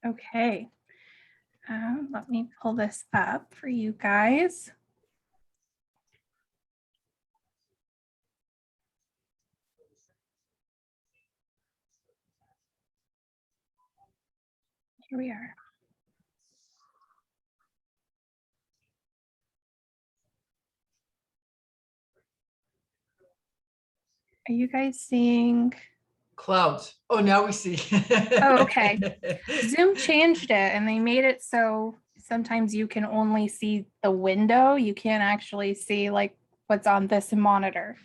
Okay. Let me pull this up for you guys. Here we are. Are you guys seeing? Clouds. Oh, now we see. Oh, okay. Zoom changed it and they made it so sometimes you can only see the window. You can't actually see like what's on this monitor.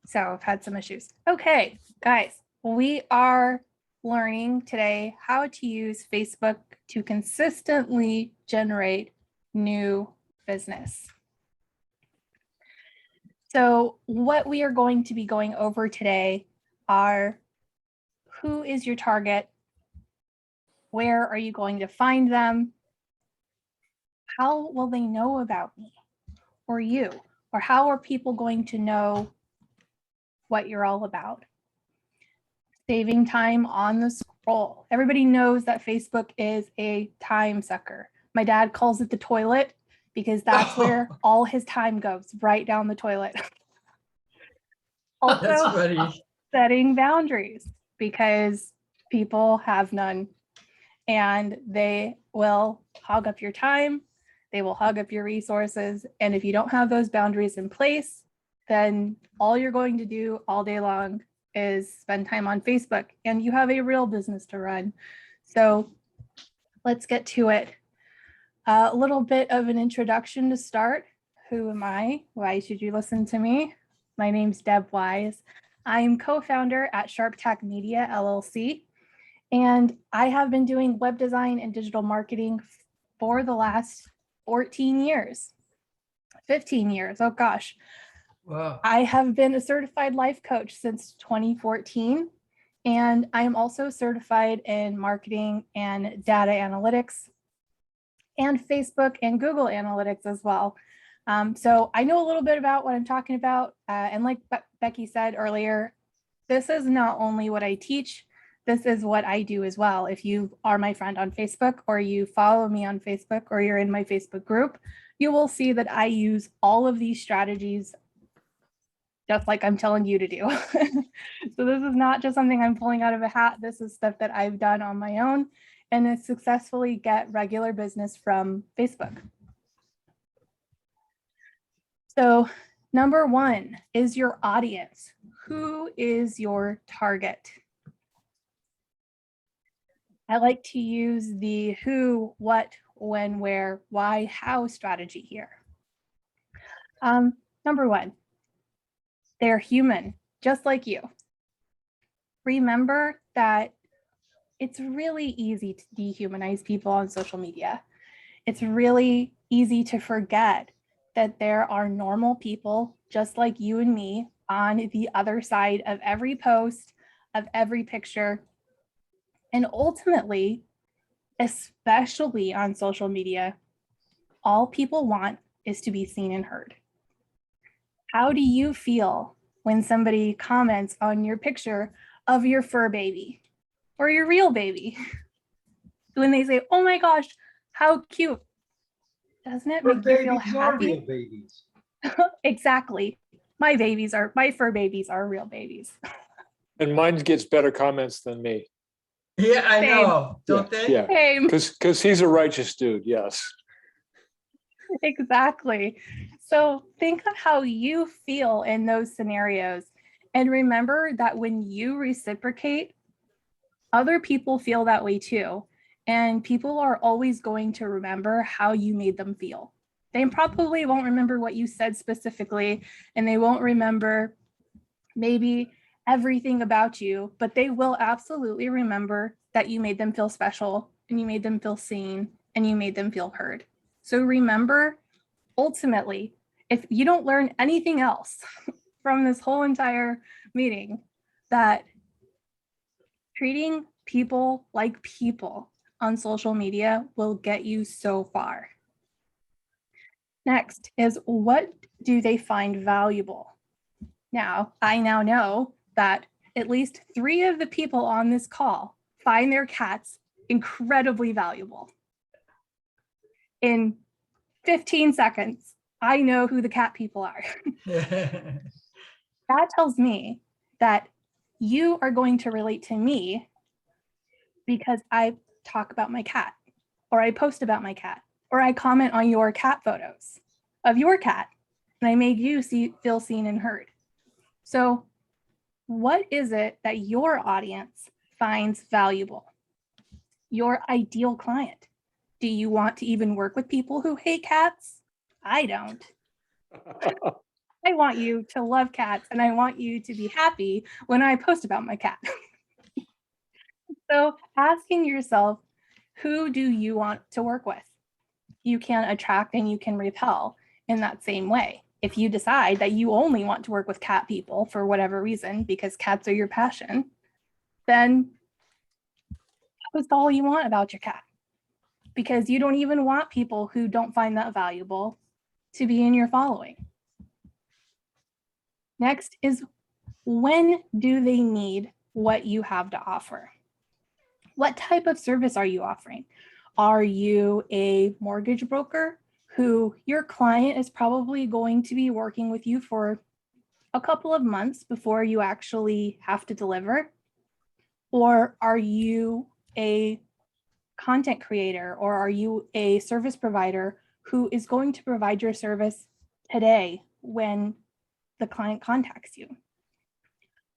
So I've had some issues. Okay, guys, we are learning today how to use Facebook to consistently generate new business. So what we are going to be going over today are who is your target? Where are you going to find them? How will they know about me or you? Or how are people going to know what you're all about? Saving time on the scroll. Everybody knows that Facebook is a time sucker. My dad calls it the toilet because that's where all his time goes, right down the toilet. That's Also, funny. setting boundaries because people have none and they will hog up your time. They will hog up your resources. And if you don't have those boundaries in place, then all you're going to do all day long is spend time on Facebook and you have a real business to run. So let's get to it. A little bit of an introduction to start. Who am I? Why should you listen to me? My name's Deb Wise. I'm co-founder at Sharp Tech Media, LLC. And I have been doing web design and digital marketing for the last 14 years, 15 years. Oh gosh. Wow. I have been a certified life coach since 2014. And I am also certified in marketing and data analytics and Facebook and Google Analytics as well. So I know a little bit about what I'm talking about. And like Becky said earlier, this is not only what I teach, this is what I do as well. If you are my friend on Facebook or you follow me on Facebook or you're in my Facebook group, you will see that I use all of these strategies just like I'm telling you to do. So this is not just something I'm pulling out of a hat. This is stuff that I've done on my own and to successfully get regular business from Facebook. So number one is your audience. Who is your target? I like to use the who, what, when, where, why, how strategy here. Number one, they're human, just like you. Remember that it's really easy to dehumanize people on social media. It's really easy to forget that there are normal people just like you and me on the other side of every post, of every picture. And ultimately, especially on social media, all people want is to be seen and heard. How do you feel when somebody comments on your picture of your fur baby or your real baby? When they say, oh my gosh, how cute. Doesn't it make you feel happy? Real babies. Exactly. My fur babies are real babies. And mine gets better comments than me. Yeah, I Same. know. Don't Yeah, they? yeah. Same. Because he's a righteous dude, yes. Exactly. So think of how you feel in those scenarios. And remember that when you reciprocate, other people feel that way too. And people are always going to remember how you made them feel. They probably won't remember what you said specifically, and they won't remember maybe everything about you, but they will absolutely remember that you made them feel special and you made them feel seen and you made them feel heard. So remember, ultimately, if you don't learn anything else from this whole entire meeting, that treating people like people on social media will get you so far. Next is, what do they find valuable? Now, I now know that at least 3 of the people on this call find their cats incredibly valuable. In 15 seconds, I know who the cat people are. That tells me that you are going to relate to me because I talk about my cat, or I post about my cat, or I comment on your cat photos of your cat, and I made you feel seen and heard. So what is it that your audience finds valuable? Your ideal client. Do you want to even work with people who hate cats? I don't. I want you to love cats, and I want you to be happy when I post about my cat. So asking yourself, who do you want to work with? You can attract and you can repel in that same way. If you decide that you only want to work with cat people for whatever reason, because cats are your passion, then post all you want about your cat, because you don't even want people who don't find that valuable to be in your following. Next is, when do they need what you have to offer? What type of service are you offering? Are you a mortgage broker who your client is probably going to be working with you for a couple of months before you actually have to deliver? Or are you a content creator, or are you a service provider who is going to provide your service today when the client contacts you?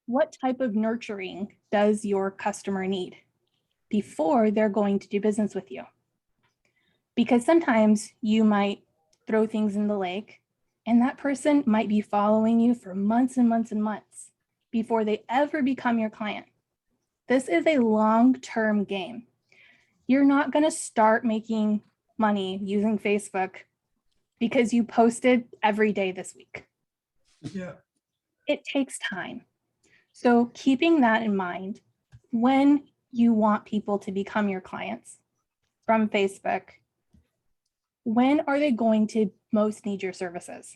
What type of nurturing does your customer need before they're going to do business with you? Because sometimes you might throw things in the lake, and that person might be following you for months and months and months before they ever become your client. This is a long-term game. You're not going to start making money using Facebook because you posted every day this week. Yeah. It takes time. So keeping that in mind, when you want people to become your clients from Facebook, when are they going to most need your services?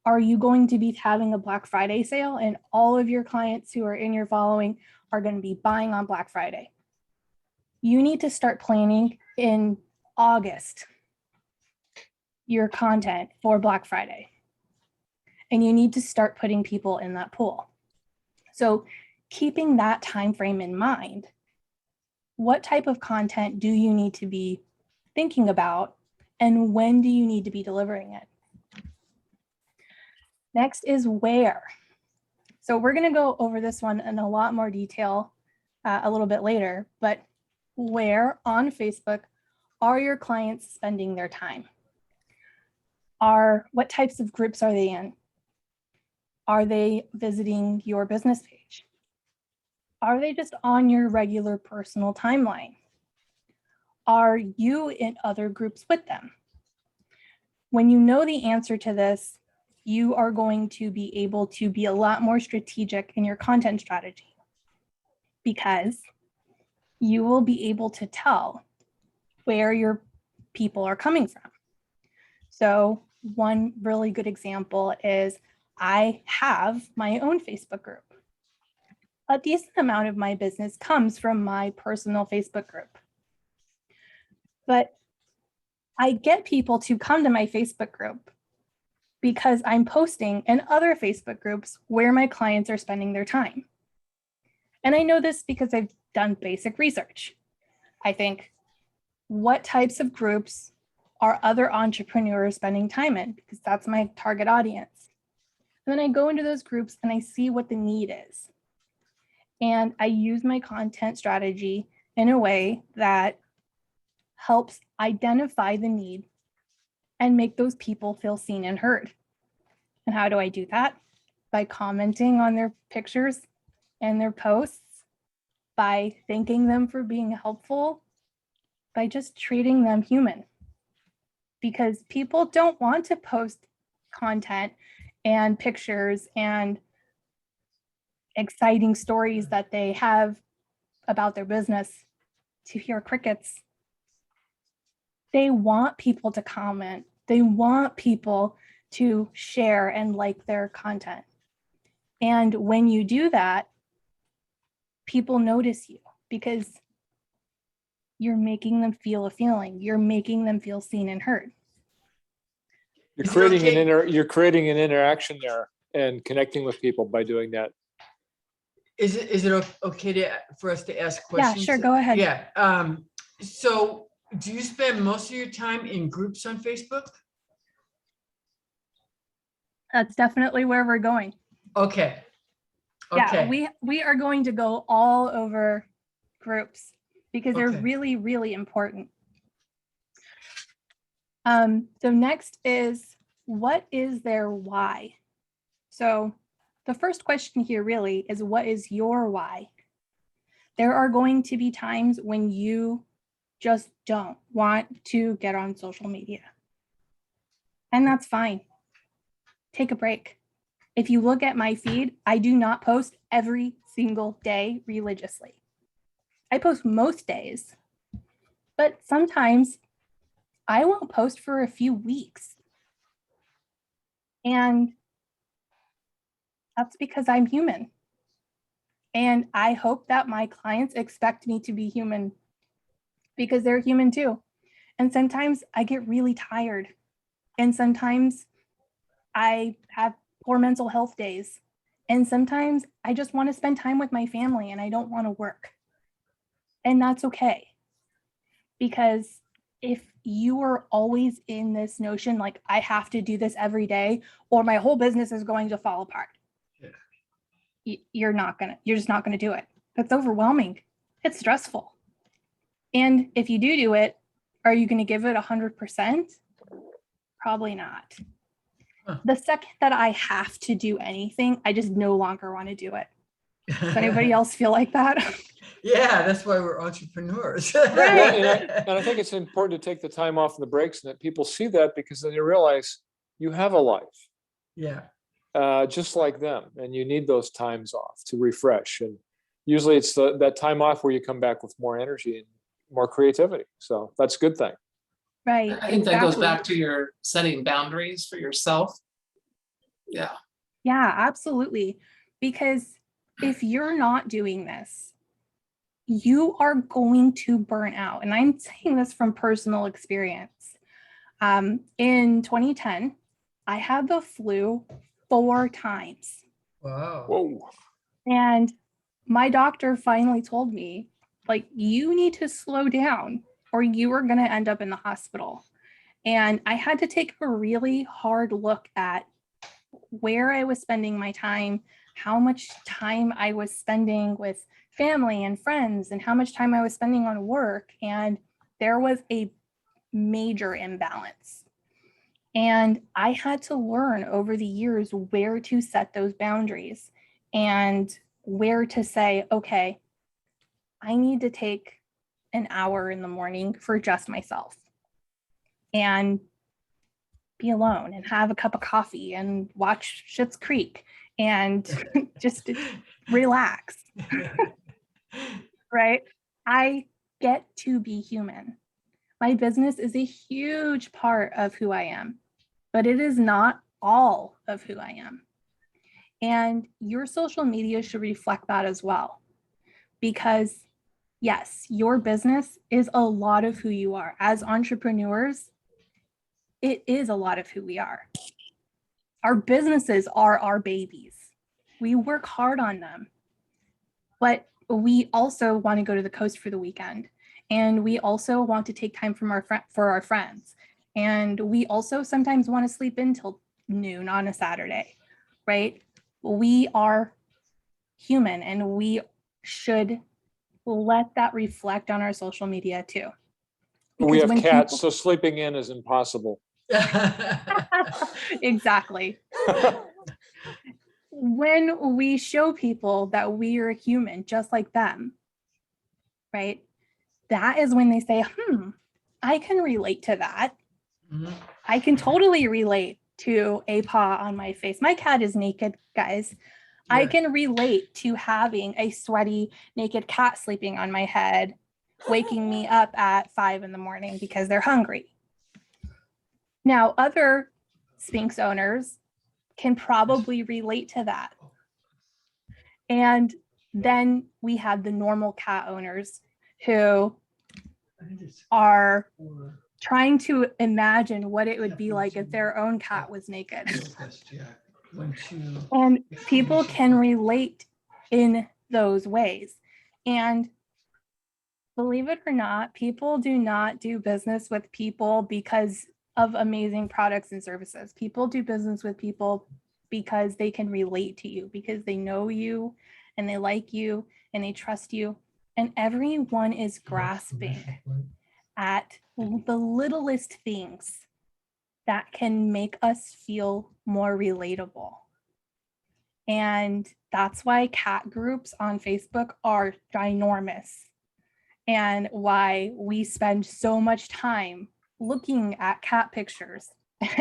Are you going to be having a Black Friday sale and all of your clients who are in your following are going to be buying on Black Friday? You need to start planning in August your content for Black Friday. And you need to start putting people in that pool. So keeping that time frame in mind, what type of content do you need to be thinking about, and when do you need to be delivering it? Next is where. So we're going to go over this one in a lot more detail a little bit later, but where on Facebook are your clients spending their time? What types of groups are they in? Are they visiting your business page? Are they just on your regular personal timeline? Are you in other groups with them? When you know the answer to this, you are going to be able to be a lot more strategic in your content strategy, because you will be able to tell where your people are coming from. So one really good example is I have my own Facebook group. A decent amount of my business comes from my personal Facebook group. But I get people to come to my Facebook group because I'm posting in other Facebook groups where my clients are spending their time. And I know this because I've done basic research. I think, what types of groups are other entrepreneurs spending time in? Because that's my target audience. And then I go into those groups and I see what the need is. And I use my content strategy in a way that helps identify the need and make those people feel seen and heard. And how do I do that? By commenting on their pictures and their posts, by thanking them for being helpful, by just treating them human. Because people don't want to post content and pictures and exciting stories that they have about their business to hear crickets. They want people to comment. They want people to share and like their content. And when you do that, people notice you, because you're making them feel a feeling. You're making them feel seen and heard. You're Is it creating okay- you're creating an interaction there and connecting with people by doing that. Is it okay for us to ask Yeah, questions? sure. Go ahead. Yeah. So do you spend most of your time in groups on Facebook? That's definitely where we're going. Okay. Yeah, Okay. we are going to go all over groups because they're Okay. really, really important. So next is, what is their why? So the first question here really is, what is your why? There are going to be times when you just don't want to get on social media. And that's fine. Take a break. If you look at my feed, I do not post every single day religiously. I post most days, but sometimes I won't post for a few weeks. And that's because I'm human. And I hope that my clients expect me to be human because they're human too. And sometimes I get really tired. And sometimes I have poor mental health days. And sometimes I just want to spend time with my family and I don't want to work. And that's okay. Because if you are always in this notion, like I have to do this every day, or my whole business is going to fall apart, you're just not gonna do it. That's overwhelming. It's stressful. And if you do it, are you going to give it 100%? Probably not. Huh. The second that I have to do anything, I just no longer want to do it. Does anybody else feel like that? Yeah, that's why we're entrepreneurs. Right. Well, and I think it's important to take the time off and the breaks and that people see that, because then you realize you have a life Yeah. just like them, and you need those times off to refresh. And usually it's that time off where you come back with more energy and more creativity. So that's a good thing. Right. I think that goes exactly. back to your setting boundaries for yourself. Yeah. Yeah, absolutely. Because if you're not doing this, you are going to burn out. And I'm saying this from personal experience. In 2010, I had the flu 4 times. Wow. Whoa. And my doctor finally told me, like, you need to slow down or you are going to end up in the hospital. And I had to take a really hard look at where I was spending my time, how much time I was spending with family and friends, and how much time I was spending on work. And there was a major imbalance. And I had to learn over the years where to set those boundaries and where to say, okay, I need to take an hour in the morning for just myself and be alone and have a cup of coffee and watch Schitt's Creek and just relax, right? I get to be human. My business is a huge part of who I am, but it is not all of who I am. And your social media should reflect that as well. Because yes, your business is a lot of who you are. As entrepreneurs, it is a lot of who we are. Our businesses are our babies. We work hard on them, but we also want to go to the coast for the weekend. And we also want to take time from for our friends. And we also sometimes want to sleep until noon on a Saturday, right? We are human and we should let that reflect on our social media too. We have when cats, people- so sleeping in is impossible. Exactly. When we show people that we are human just like them, right? That is when they say, I can relate to that. Mhm. I can totally relate to a paw on my face. My cat is naked, guys. I Yeah. can relate to having a sweaty, naked cat sleeping on my head, waking me up at 5 a.m. because they're hungry. Now, other Sphinx owners can probably relate to that. And then we have the normal cat owners who are trying to imagine what it would be like if their own cat was naked. And people can relate in those ways. And believe it or not, people do not do business with people because of amazing products and services. People do business with people because they can relate to you, because they know you and they like you and they trust you. And everyone is grasping at the littlest things that can make us feel more relatable. And that's why cat groups on Facebook are ginormous, and why we spend so much time looking at cat pictures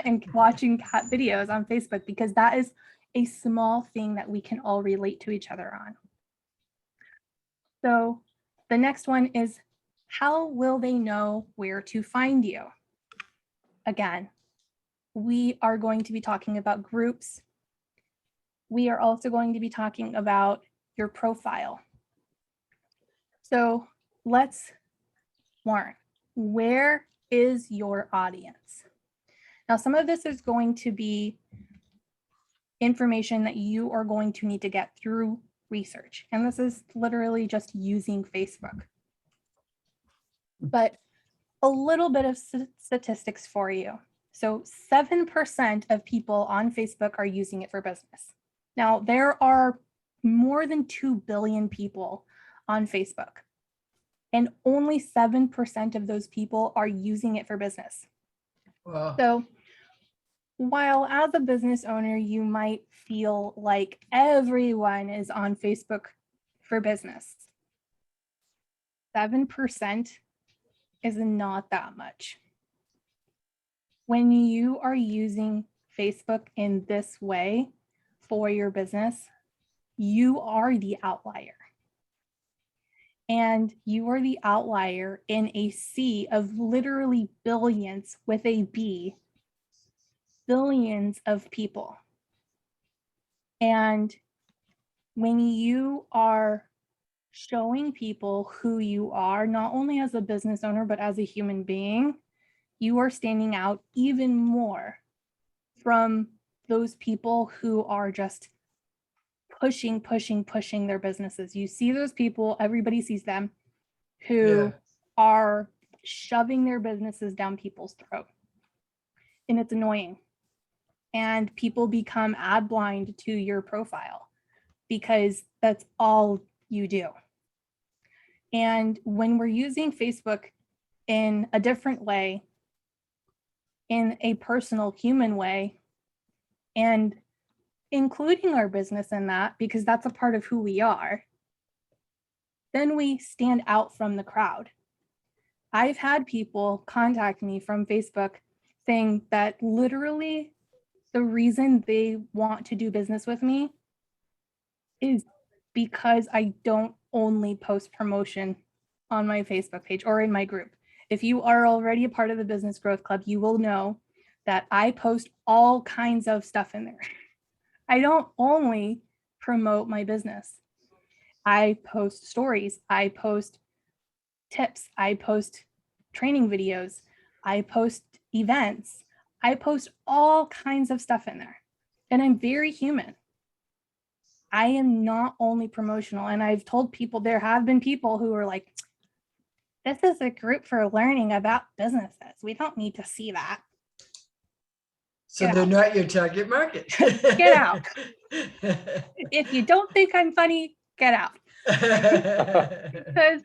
and watching cat videos on Facebook, because that is a small thing that we can all relate to each other on. So the next one is, how will they know where to find you? Again, we are going to be talking about groups. We are also going to be talking about your profile. So let's learn, where is your audience? Now, some of this is going to be information that you are going to need to get through research. And this is literally just using Facebook. But a little bit of statistics for you. So 7% of people on Facebook are using it for business. Now, there are more than 2 billion people on Facebook, and only 7% of those people are using it for business. Wow. So while as a business owner, you might feel like everyone is on Facebook for business, 7% is not that much. When you are using Facebook in this way for your business, you are the outlier. And you are the outlier in a sea of literally billions with a B, billions of people. And when you are showing people who you are, not only as a business owner, but as a human being, you are standing out even more from those people who are just pushing their businesses. You see those people, everybody sees them, who are shoving their businesses down people's throat. And it's annoying. And people become ad blind to your profile because that's all you do. And when we're using Facebook in a different way, in a personal human way, and including our business in that, because that's a part of who we are, then we stand out from the crowd. I've had people contact me from Facebook saying that literally the reason they want to do business with me is because I don't only post promotion on my Facebook page or in my group. If you are already a part of the Business Growth Club, you will know that I post all kinds of stuff in there. I don't only promote my business. I post stories, I post tips, I post training videos, I post events, I post all kinds of stuff in there. And I'm very human. I am not only promotional. And I've told people, there have been people who are like, this is a group for learning about businesses. We don't need to see that. So Get they're out. not your target market. Get out. If you don't think I'm funny, get out. Because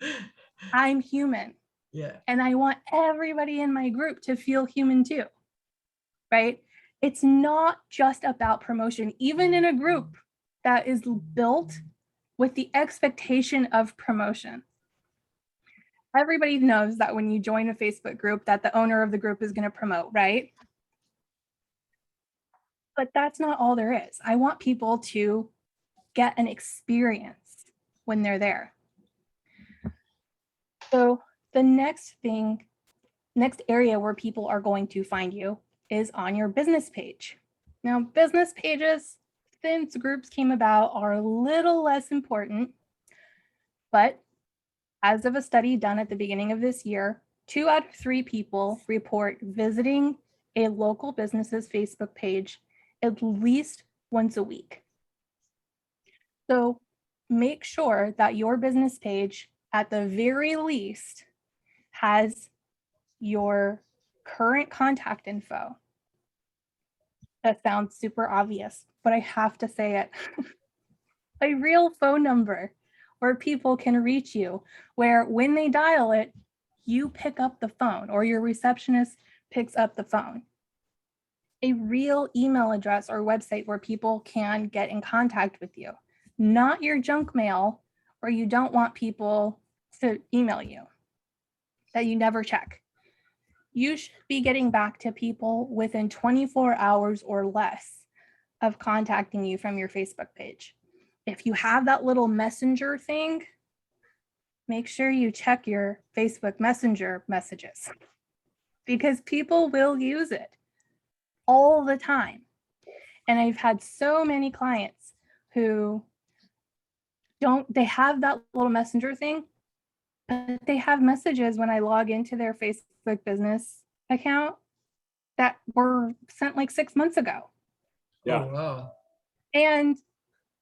I'm human. Yeah. And I want everybody in my group to feel human too, right? It's not just about promotion. Even in a group that is built with the expectation of promotion, everybody knows that when you join a Facebook group that the owner of the group is going to promote, right? But that's not all there is. I want people to get an experience when they're there. So the next area where people are going to find you is on your business page. Now, business pages, since groups came about, are a little less important, but As of a study done at the beginning of this year, 2 out of 3 people report visiting a local business's Facebook page at least once a week. So make sure that your business page, at the very least, has your current contact info. That sounds super obvious, but I have to say it. A real phone number where people can reach you, where when they dial it, you pick up the phone or your receptionist picks up the phone. A real email address or website where people can get in contact with you, not your junk mail where you don't want people to email you that you never check. You should be getting back to people within 24 hours or less of contacting you from your Facebook page. If you have that little messenger thing, make sure you check your Facebook Messenger messages because people will use it all the time. And I've had so many clients who they have that little messenger thing, but they have messages when I log into their Facebook business account that were sent like 6 months ago. Yeah. Oh, wow. And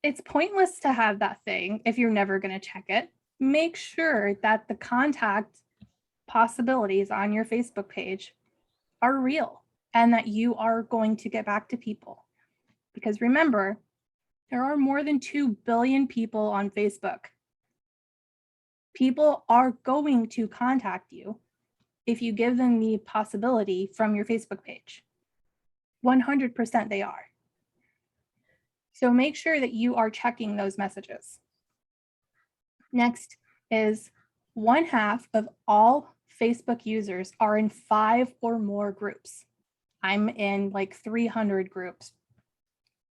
it's pointless to have that thing if you're never going to check it. Make sure that the contact possibilities on your Facebook page are real and that you are going to get back to people. Because remember, there are more than 2 billion people on Facebook. People are going to contact you if you give them the possibility from your Facebook page. 100% they are. So make sure that you are checking those messages. Next is 1/2 of all Facebook users are in 5 or more groups. I'm in like 300 groups,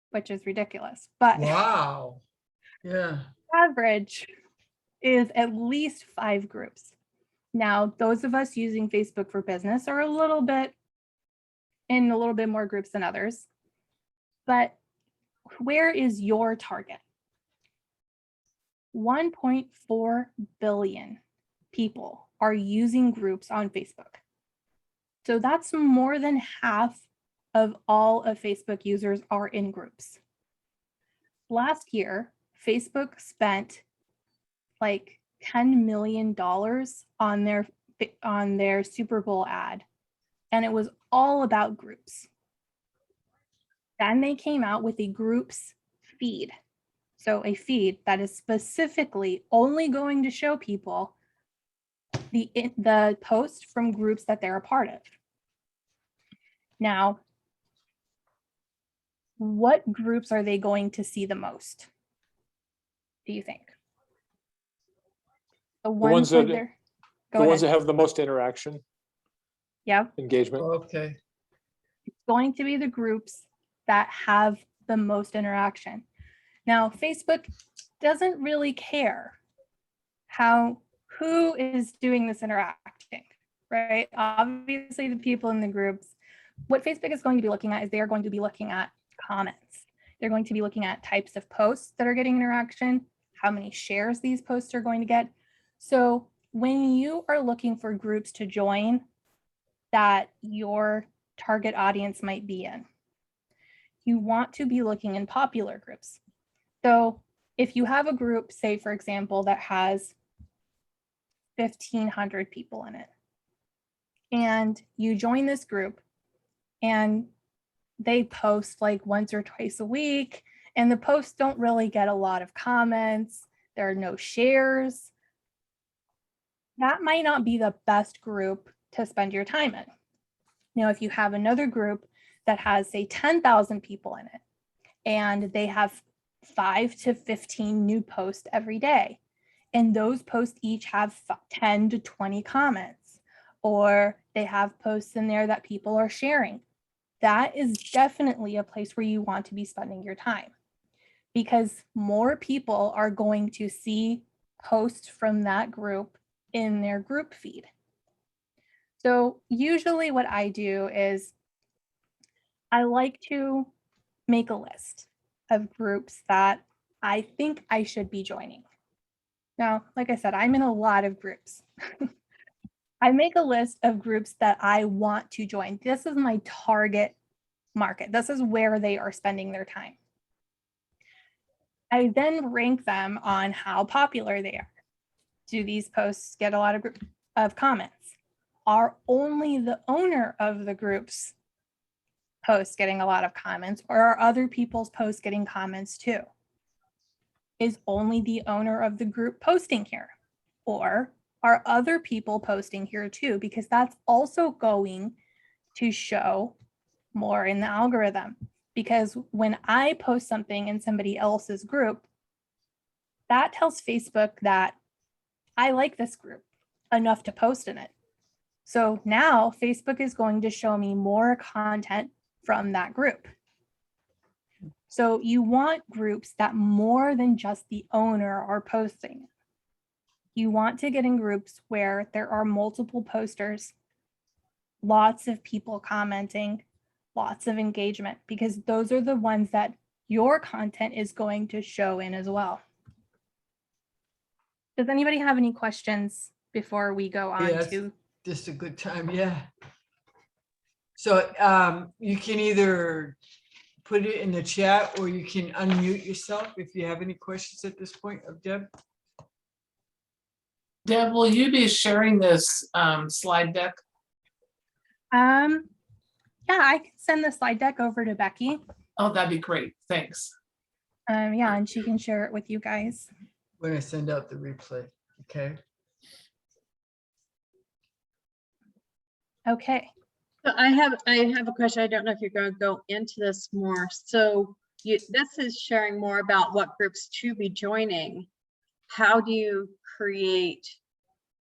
which is ridiculous, but Wow. Yeah. average is at least 5 groups. Now, those of us using Facebook for business are a little bit more groups than others, but where is your target? 1.4 billion people are using groups on Facebook. So that's more than half of all of Facebook users are in groups. Last year, Facebook spent like $10 million on their Super Bowl ad, and it was all about groups. Then they came out with a groups feed. So a feed that is specifically only going to show people the post from groups that they're a part of. Now, what groups are they going to see the most, do you think? The ones that- where The ones that have the most interaction, yeah, engagement. Okay. it's going to be the groups that have the most interaction. Now, Facebook doesn't really care who is doing this interacting, right? Obviously, the people in the groups, what Facebook is going to be looking at is they are going to be looking at comments. They're going to be looking at types of posts that are getting interaction, how many shares these posts are going to get. So when you are looking for groups to join that your target audience might be in, you want to be looking in popular groups. So if you have a group, say, for example, that has 1,500 people in it, and you join this group and they post like once or twice a week, and the posts don't really get a lot of comments, there are no shares, that might not be the best group to spend your time in. Now, if you have another group that has, say, 10,000 people in it, and they have 5 to 15 new posts every day, and those posts each have 10 to 20 comments, or they have posts in there that people are sharing, that is definitely a place where you want to be spending your time, because more people are going to see posts from that group in their group feed. So usually what I do is I like to make a list of groups that I think I should be joining. Now, like I said, I'm in a lot of groups. I make a list of groups that I want to join. This is my target market. This is where they are spending their time. I then rank them on how popular they are. Do these posts get a lot of comments? Are only the owner of the group's posts getting a lot of comments, or are other people's posts getting comments too? Is only the owner of the group posting here? Or are other people posting here too? Because that's also going to show more in the algorithm. Because when I post something in somebody else's group, that tells Facebook that I like this group enough to post in it. So now Facebook is going to show me more content from that group. So you want groups that more than just the owner are posting. You want to get in groups where there are multiple posters, lots of people commenting, lots of engagement, because those are the ones that your content is going to show in as well. Does anybody have any questions before we go on Yes. to? Just a good time, yeah. So you can either put it in the chat or you can unmute yourself if you have any questions at this point of Deb. Deb, will you be sharing this slide deck? Yeah, I can send the slide deck over to Becky. Oh, that'd be great. Thanks. Yeah, and she can share it with you guys. When I send out the replay, okay? Okay. So I have a question. I don't know if you're going to go into this more. So this is sharing more about what groups to be joining. How do you create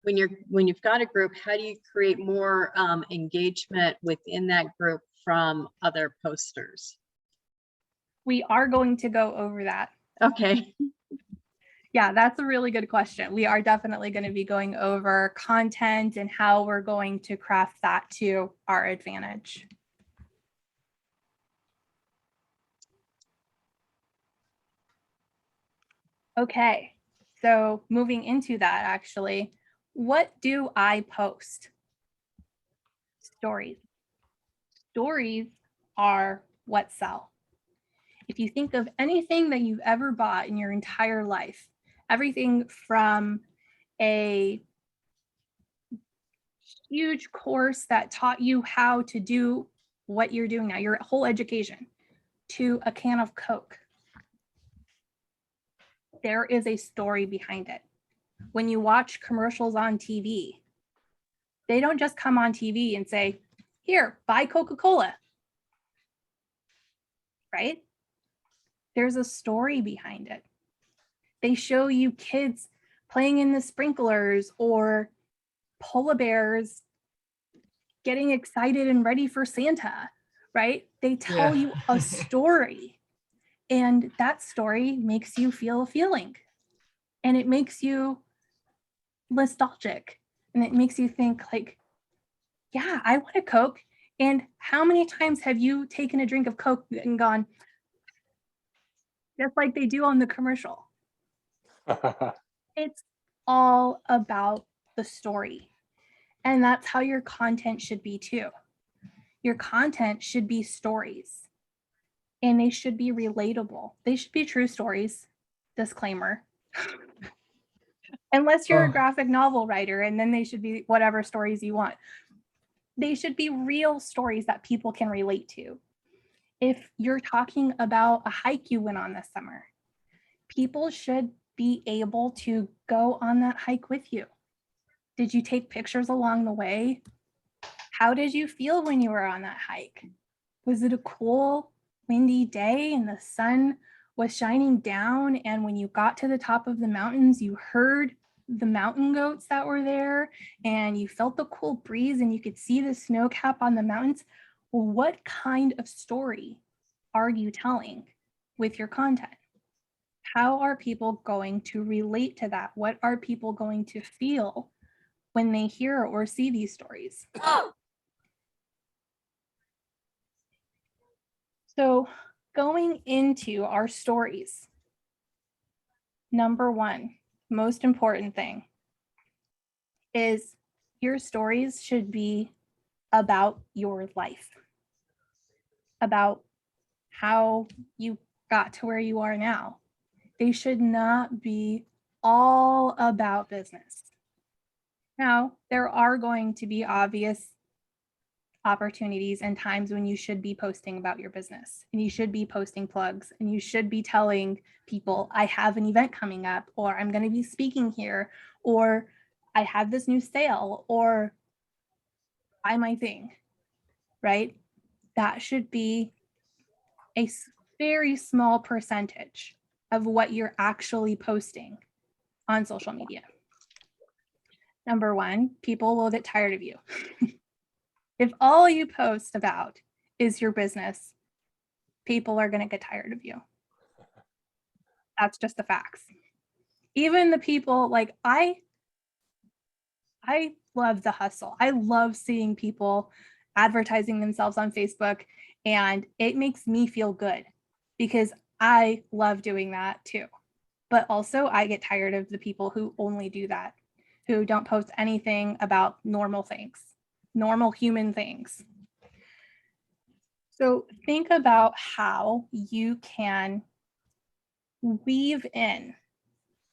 when you've got a group? How do you create more engagement within that group from other posters? We are going to go over that. Okay. Yeah, that's a really good question. We are definitely going to be going over content and how we're going to craft that to our advantage. Okay, so moving into that, actually, what do I post? Stories. Stories are what sell. If you think of anything that you've ever bought in your entire life, everything from a huge course that taught you how to do what you're doing now, your whole education, to a can of Coke, there is a story behind it. When you watch commercials on TV, they don't just come on TV and say, here, buy Coca-Cola, right? There's a story behind it. They show you kids playing in the sprinklers or polar bears getting excited and ready for Santa, right? They tell Yeah. you a story, and that story makes you feel a feeling, and it makes you nostalgic, and it makes you think like, yeah, I want a Coke. And how many times have you taken a drink of Coke and gone, just like they do on the commercial? It's all about the story. And that's how your content should be too. Your content should be stories, and they should be relatable. They should be true stories, disclaimer. Unless you're a graphic novel writer, and then they should be whatever stories you want. They should be real stories that people can relate to. If you're talking about a hike you went on this summer, people should be able to go on that hike with you. Did you take pictures along the way? How did you feel when you were on that hike? Was it a cool, windy day and the sun was shining down? And when you got to the top of the mountains, you heard the mountain goats that were there and you felt the cool breeze and you could see the snow cap on the mountains. Well, what kind of story are you telling with your content? How are people going to relate to that? What are people going to feel when they hear or see these stories? So going into our stories, number one, most important thing is your stories should be about your life, about how you got to where you are now. They should not be all about business. Now, there are going to be obvious opportunities and times when you should be posting about your business, and you should be posting plugs, and you should be telling people, I have an event coming up, or I'm going to be speaking here, or I have this new sale, or buy my thing, right? That should be a very small percentage of what you're actually posting on social media. Number one, people will get tired of you. If all you post about is your business, people are going to get tired of you. That's just the facts. Even the people like I love the hustle. I love seeing people advertising themselves on Facebook, and it makes me feel good because I love doing that too. But also I get tired of the people who only do that, who don't post anything about normal things, normal human things. So think about how you can weave in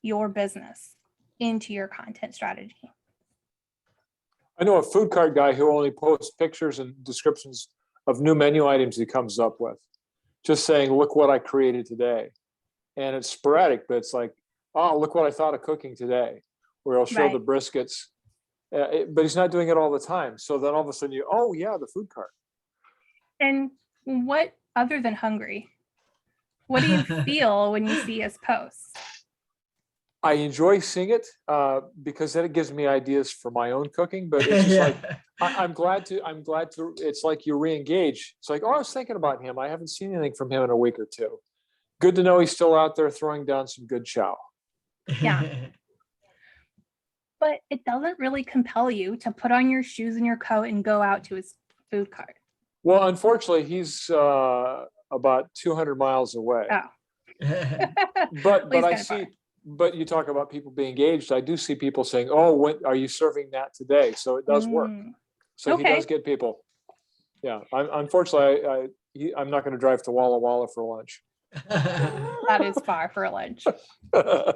your business into your content strategy. I know a food cart guy who only posts pictures and descriptions of new menu items he comes up with, just saying, look what I created today. And it's sporadic, but it's like, oh, look what I thought of cooking today, where he'll show the briskets, but he's not doing it all the time. So then all of a sudden oh yeah, the food cart. And what, other than hungry, what do you feel when you see his posts? I enjoy seeing it because then it gives me ideas for my own cooking. But it's just like I'm glad to. It's like you re-engage. It's like, oh, I was thinking about him. I haven't seen anything from him in a week or two. Good to know he's still out there throwing down some good chow. Yeah. But it doesn't really compel you to put on your shoes and your coat and go out to his food cart. Well, unfortunately, he's about 200 miles away. Oh. But I see. But you talk about people being engaged. I do see people saying, "Oh, when are you serving that today?" So it does work. So Okay. he does get people. Yeah. Unfortunately, I'm not going to drive to Walla Walla for lunch. That is far for lunch. I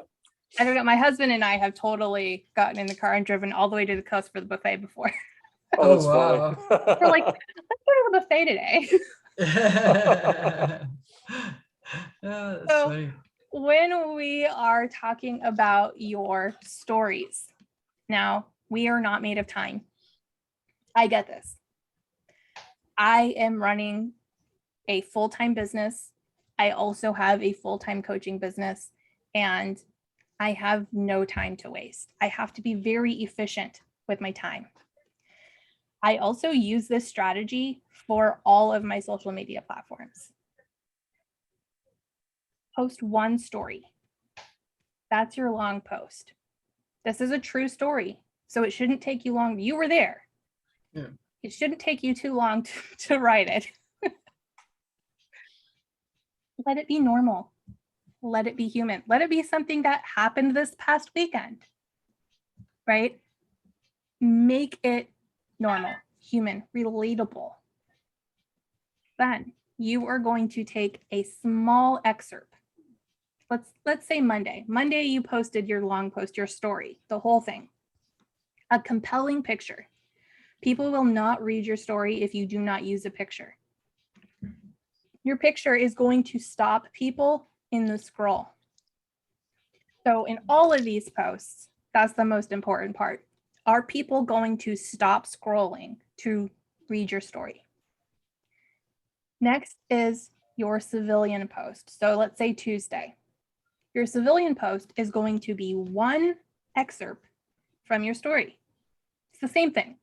don't know. My husband and I have totally gotten in the car and driven all the way to the coast for the buffet before. Oh, that's wow. funny. We're like, let's go to the buffet today. That's So- funny. When we are talking about your stories, now we are not made of time. I get this. I am running a full-time business. I also have a full-time coaching business, and I have no time to waste. I have to be very efficient with my time. I also use this strategy for all of my social media platforms. Post one story. That's your long post. This is a true story, so it shouldn't take you long. You were there. Yeah. It shouldn't take you too long to write it. Let it be normal. Let it be human. Let it be something that happened this past weekend, right? Make it normal, human, relatable. Then you are going to take a small excerpt. Let's say Monday. Monday you posted your long post, your story, the whole thing. A compelling picture. People will not read your story if you do not use a picture. Your picture is going to stop people in the scroll. So in all of these posts, that's the most important part. Are people going to stop scrolling to read your story? Next is your civilian post. So let's say Tuesday. Your civilian post is going to be one excerpt from your story. It's the same thing.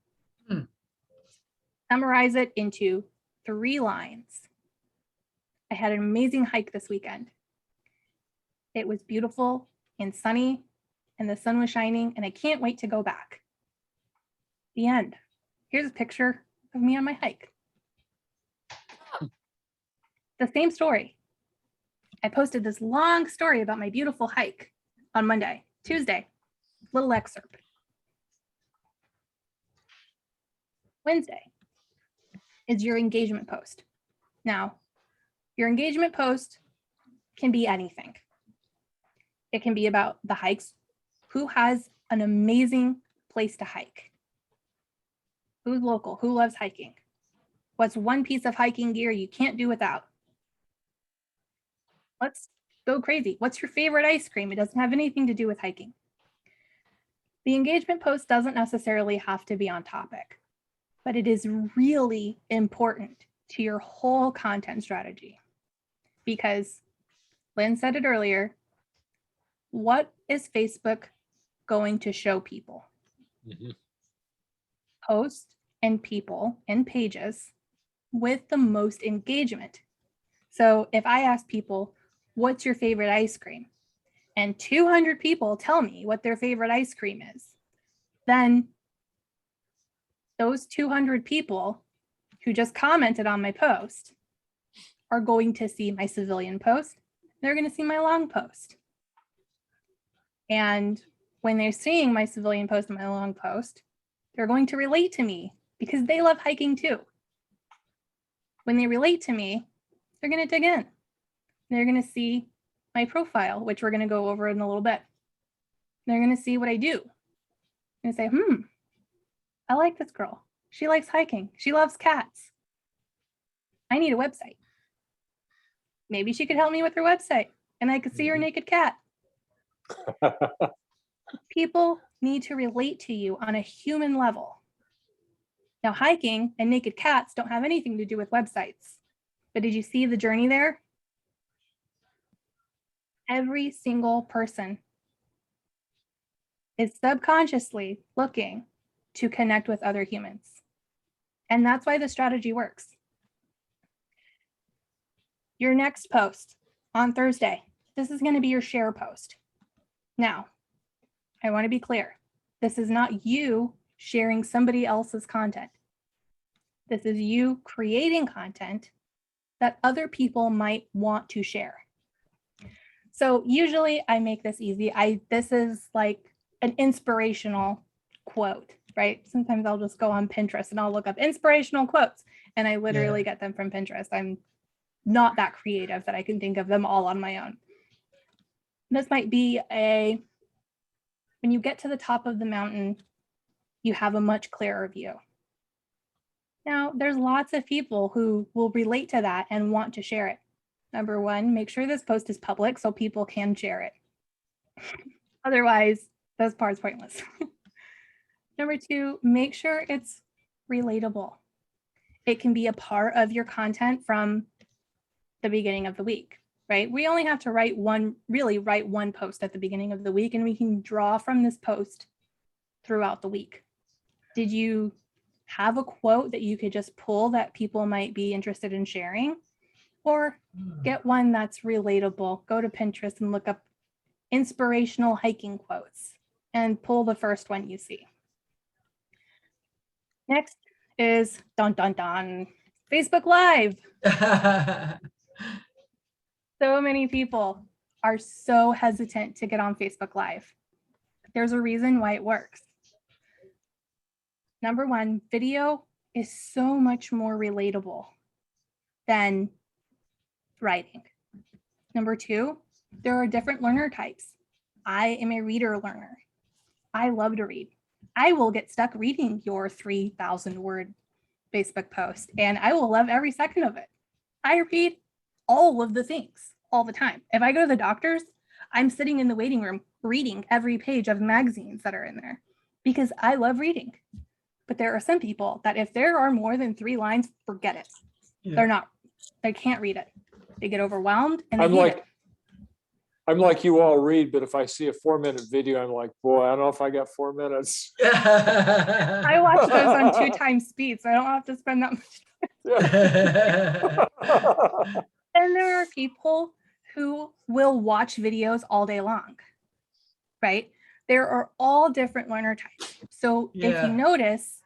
Summarize it into 3 lines. I had an amazing hike this weekend. It was beautiful and sunny, and the sun was shining, and I can't wait to go back. The end. Here's a picture of me on my hike. The same story. I posted this long story about my beautiful hike on Monday. Tuesday, little excerpt. Wednesday is your engagement post. Now, your engagement post can be anything. It can be about the hikes. Who has an amazing place to hike? Who's local? Who loves hiking? What's one piece of hiking gear you can't do without? Let's go crazy. What's your favorite ice cream? It doesn't have anything to do with hiking. The engagement post doesn't necessarily have to be on topic, but it is really important to your whole content strategy because Lynn said it earlier. What is Facebook going to show people? Posts and people and pages with the most engagement. So if I ask people, what's your favorite ice cream? And 200 people tell me what their favorite ice cream is, then those 200 people who just commented on my post are going to see my civilian post. They're going to see my long post. And when they're seeing my civilian post and my long post, they're going to relate to me because they love hiking too. When they relate to me, they're going to dig in. They're going to see my profile, which we're going to go over in a little bit. They're going to see what I do. And say, I like this girl. She likes hiking. She loves cats. I need a website. Maybe she could help me with her website and I could see her naked cat. People need to relate to you on a human level. Now, hiking and naked cats don't have anything to do with websites. But did you see the journey there? Every single person is subconsciously looking to connect with other humans. And that's why the strategy works. Your next post on Thursday, this is going to be your share post. Now, I want to be clear. This is not you sharing somebody else's content. This is you creating content that other people might want to share. So usually I make this easy. This is like an inspirational quote, right? Sometimes I'll just go on Pinterest and I'll look up inspirational quotes and I literally get them from Pinterest. I'm not that creative that I can think of them all on my own. This might be when you get to the top of the mountain, you have a much clearer view. Now, there's lots of people who will relate to that and want to share it. Number one, make sure this post is public so people can share it. Otherwise, this part's pointless. Number two, make sure it's relatable. It can be a part of your content from the beginning of the week, right? We only have to write one post at the beginning of the week, and we can draw from this post throughout the week. Did you have a quote that you could just pull that people might be interested in sharing? Or get one that's relatable. Go to Pinterest and look up inspirational hiking quotes and pull the first one you see. Next is dun dun dun, Facebook Live. So many people are so hesitant to get on Facebook Live. There's a reason why it works. Number one, video is so much more relatable than writing. Number two, there are different learner types. I am a reader learner. I love to read. I will get stuck reading your 3,000 word Facebook post and I will love every second of it. I read all of the things all the time. If I go to the doctor's, I'm sitting in the waiting room reading every page of magazines that are in there because I love reading. But there are some people that if there are more than 3 lines, forget it. Yeah. They can't read it. They get overwhelmed and they hate it. I'm like you all read, but if I see a 4-minute video, I'm like, boy, I don't know if I got 4 minutes. I watch those on 2 times speed, so I don't have to spend that much time. And there are people who will watch videos all day long, right? There are all different learner types. So if you notice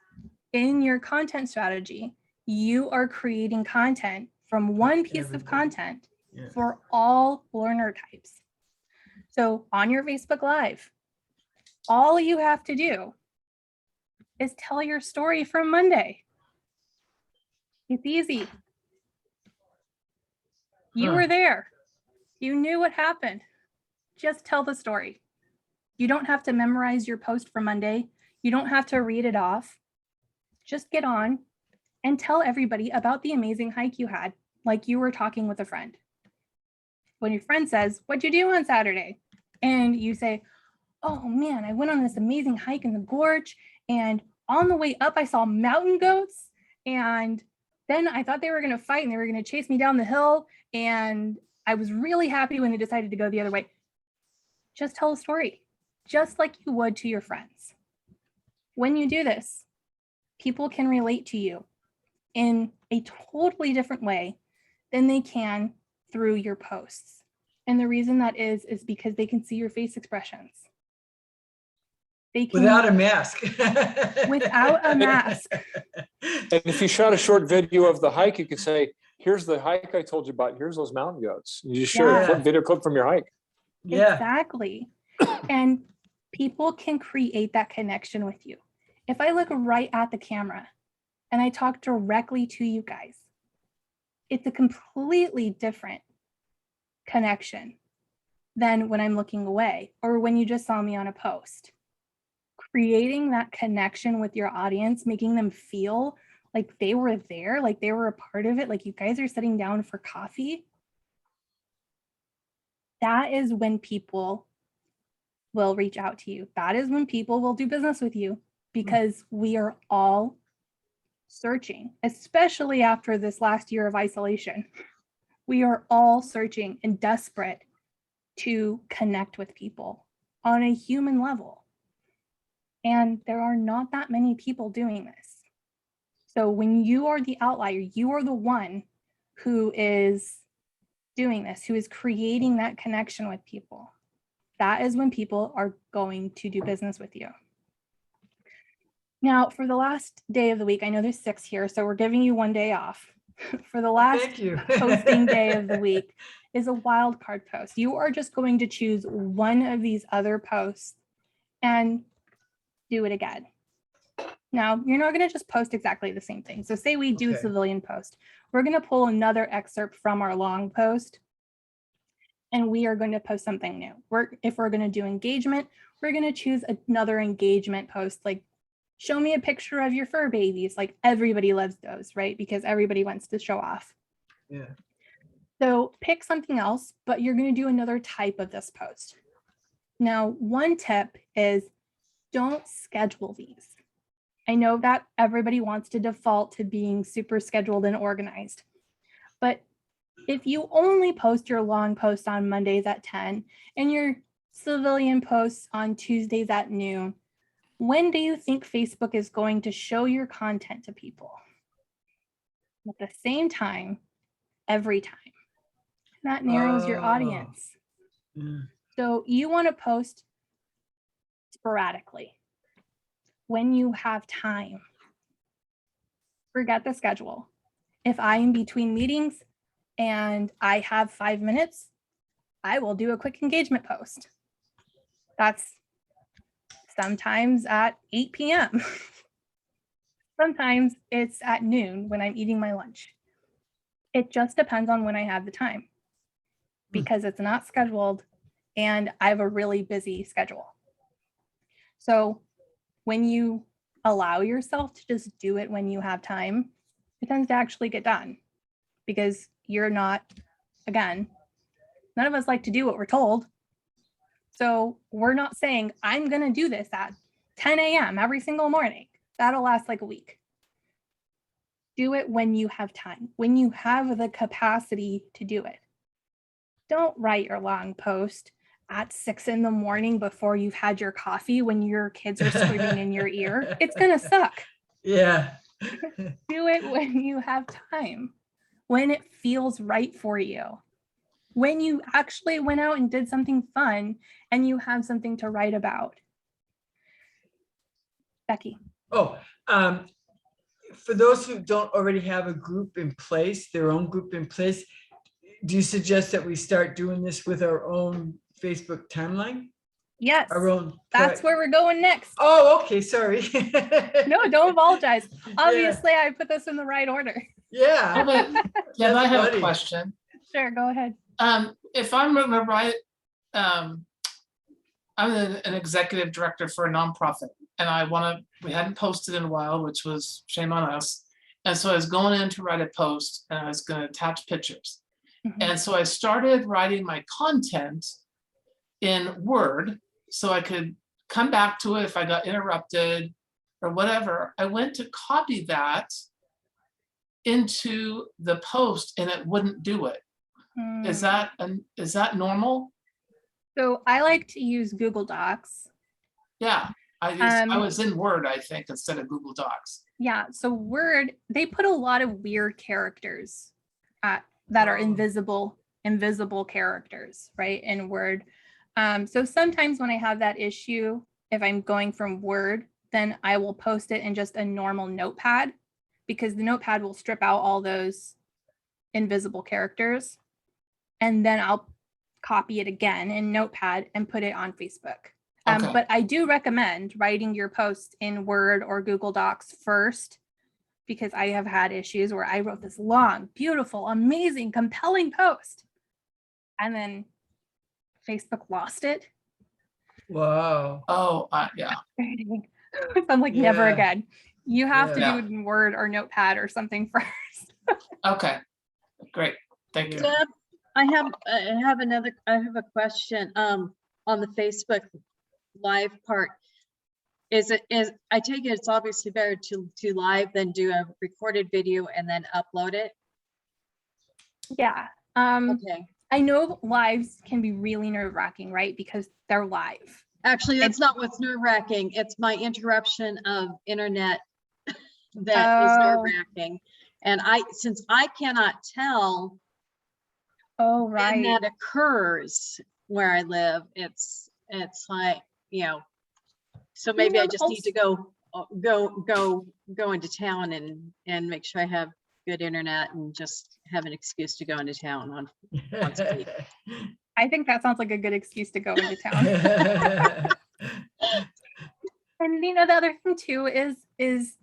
in your content strategy, you are creating content from one piece of content for all learner types. So on your Facebook Live, All you have to do is tell your story from Monday. It's easy. You Huh. were there. You knew what happened. Just tell the story. You don't have to memorize your post for Monday. You don't have to read it off. Just get on and tell everybody about the amazing hike you had, like you were talking with a friend. When your friend says, "What'd you do on Saturday?" And you say, "Oh man, I went on this amazing hike in the gorge, and on the way up, I saw mountain goats, and then I thought they were going to fight and they were going to chase me down the hill, and I was really happy when they decided to go the other way." Just tell a story, just like you would to your friends. When you do this, people can relate to you in a totally different way than they can through your posts. And the reason that is because they can see your face expressions. They can, Without a mask. without a mask. And if you shot a short video of the hike, you could say, "Here's the hike I told you about. Here's those mountain goats." You just share Yeah. a video clip from your hike. Yeah. Exactly. And people can create that connection with you. If I look right at the camera and I talk directly to you guys, it's a completely different connection than when I'm looking away or when you just saw me on a post. Creating that connection with your audience, making them feel like they were there, like they were a part of it, like you guys are sitting down for coffee. That is when people will reach out to you. That is when people will do business with you, because we are all searching, especially after this last year of isolation. We are all searching and desperate to connect with people on a human level. And there are not that many people doing this. So when you are the outlier, you are the one who is doing this, who is creating that connection with people. That is when people are going to do business with you. Now, for the last day of the week, I know there's 6 here, so we're giving you 1 day off. For the last Thank you. posting day of the week is a wildcard post. You are just going to choose one of these other posts and do it again. Now, you're not going to just post exactly the same thing. So say we do Okay. civilian post. We're going to pull another excerpt from our long post, and we are going to post something new. If we're going to do engagement, we're going to choose another engagement post, like show me a picture of your fur babies. Like everybody loves those, right? Because everybody wants to show off. Yeah. So pick something else, but you're going to do another type of this post. Now, one tip is don't schedule these. I know that everybody wants to default to being super scheduled and organized, but if you only post your long posts on Mondays at 10 and your civilian posts on Tuesdays at noon, when do you think Facebook is going to show your content to people? At the same time, every time. That narrows your Oh. audience. Mm. So you want to post sporadically when you have time. Forget the schedule. If I am between meetings and I have 5 minutes, I will do a quick engagement post. That's sometimes at 8 p.m. Sometimes it's at noon when I'm eating my lunch. It just depends on when I have the time, because it's not scheduled and I have a really busy schedule. So when you allow yourself to just do it when you have time, it tends to actually get done, because you're not, again, none of us like to do what we're told. So we're not saying, I'm going to do this at 10 a.m. every single morning. That'll last like a week. Do it when you have time, when you have the capacity to do it. Don't write your long post at 6 a.m. before you've had your coffee when your kids are screaming in your ear. It's going to suck. Yeah. Do it when you have time, when it feels right for you, when you actually went out and did something fun and you have something to write about. Becky. Oh, for those who don't already have a group in place, their own group in place, do you suggest that we start doing this with our own Facebook timeline? Yes, our own. that's where we're going next. Oh, okay, sorry. No, don't apologize. Obviously, I put this in the right order. Yeah. Oh, but yeah, That's I have funny. a question. Sure, go ahead. If I'm gonna write, I'm an executive director for a nonprofit, and we hadn't posted in a while, which was shame on us. And so I was going in to write a post, and I was gonna attach pictures. Mhm. And so I started writing my content in Word, so I could come back to it if I got interrupted or whatever. I went to copy that into the post and it wouldn't do it. Is Mm. that normal? So I like to use Google Docs. Yeah, I was in Word, I think, instead of Google Docs. Yeah, so Word, they put a lot of weird characters that are Oh. invisible characters, right, in Word. So sometimes when I have that issue, if I'm going from Word, then I will post it in just a normal notepad, because the notepad will strip out all those invisible characters. And then I'll copy it again in notepad and put it on Facebook. Okay. But I do recommend writing your post in Word or Google Docs first, because I have had issues where I wrote this long, beautiful, amazing, compelling post, and then Facebook lost it. Wow. Oh, yeah. So I'm like, never Yeah. again. You have to Yeah. do it in Word or Notepad or something first. Okay, great. Thank you. Yeah. Deb, I have a question on the Facebook Live part. I take it it's obviously better to live than do a recorded video and then upload it? Yeah. Okay. I know lives can be really nerve-wracking, right? Because they're live. Actually, that's not what's nerve-wracking. It's my interruption of internet that is nerve-wracking. And since I cannot tell when Right. that occurs where I live, it's like, so maybe I just need to go into town and make sure I have good internet and just have an excuse to go into town on speed. I think that sounds like a good excuse to go into town. And the other thing too is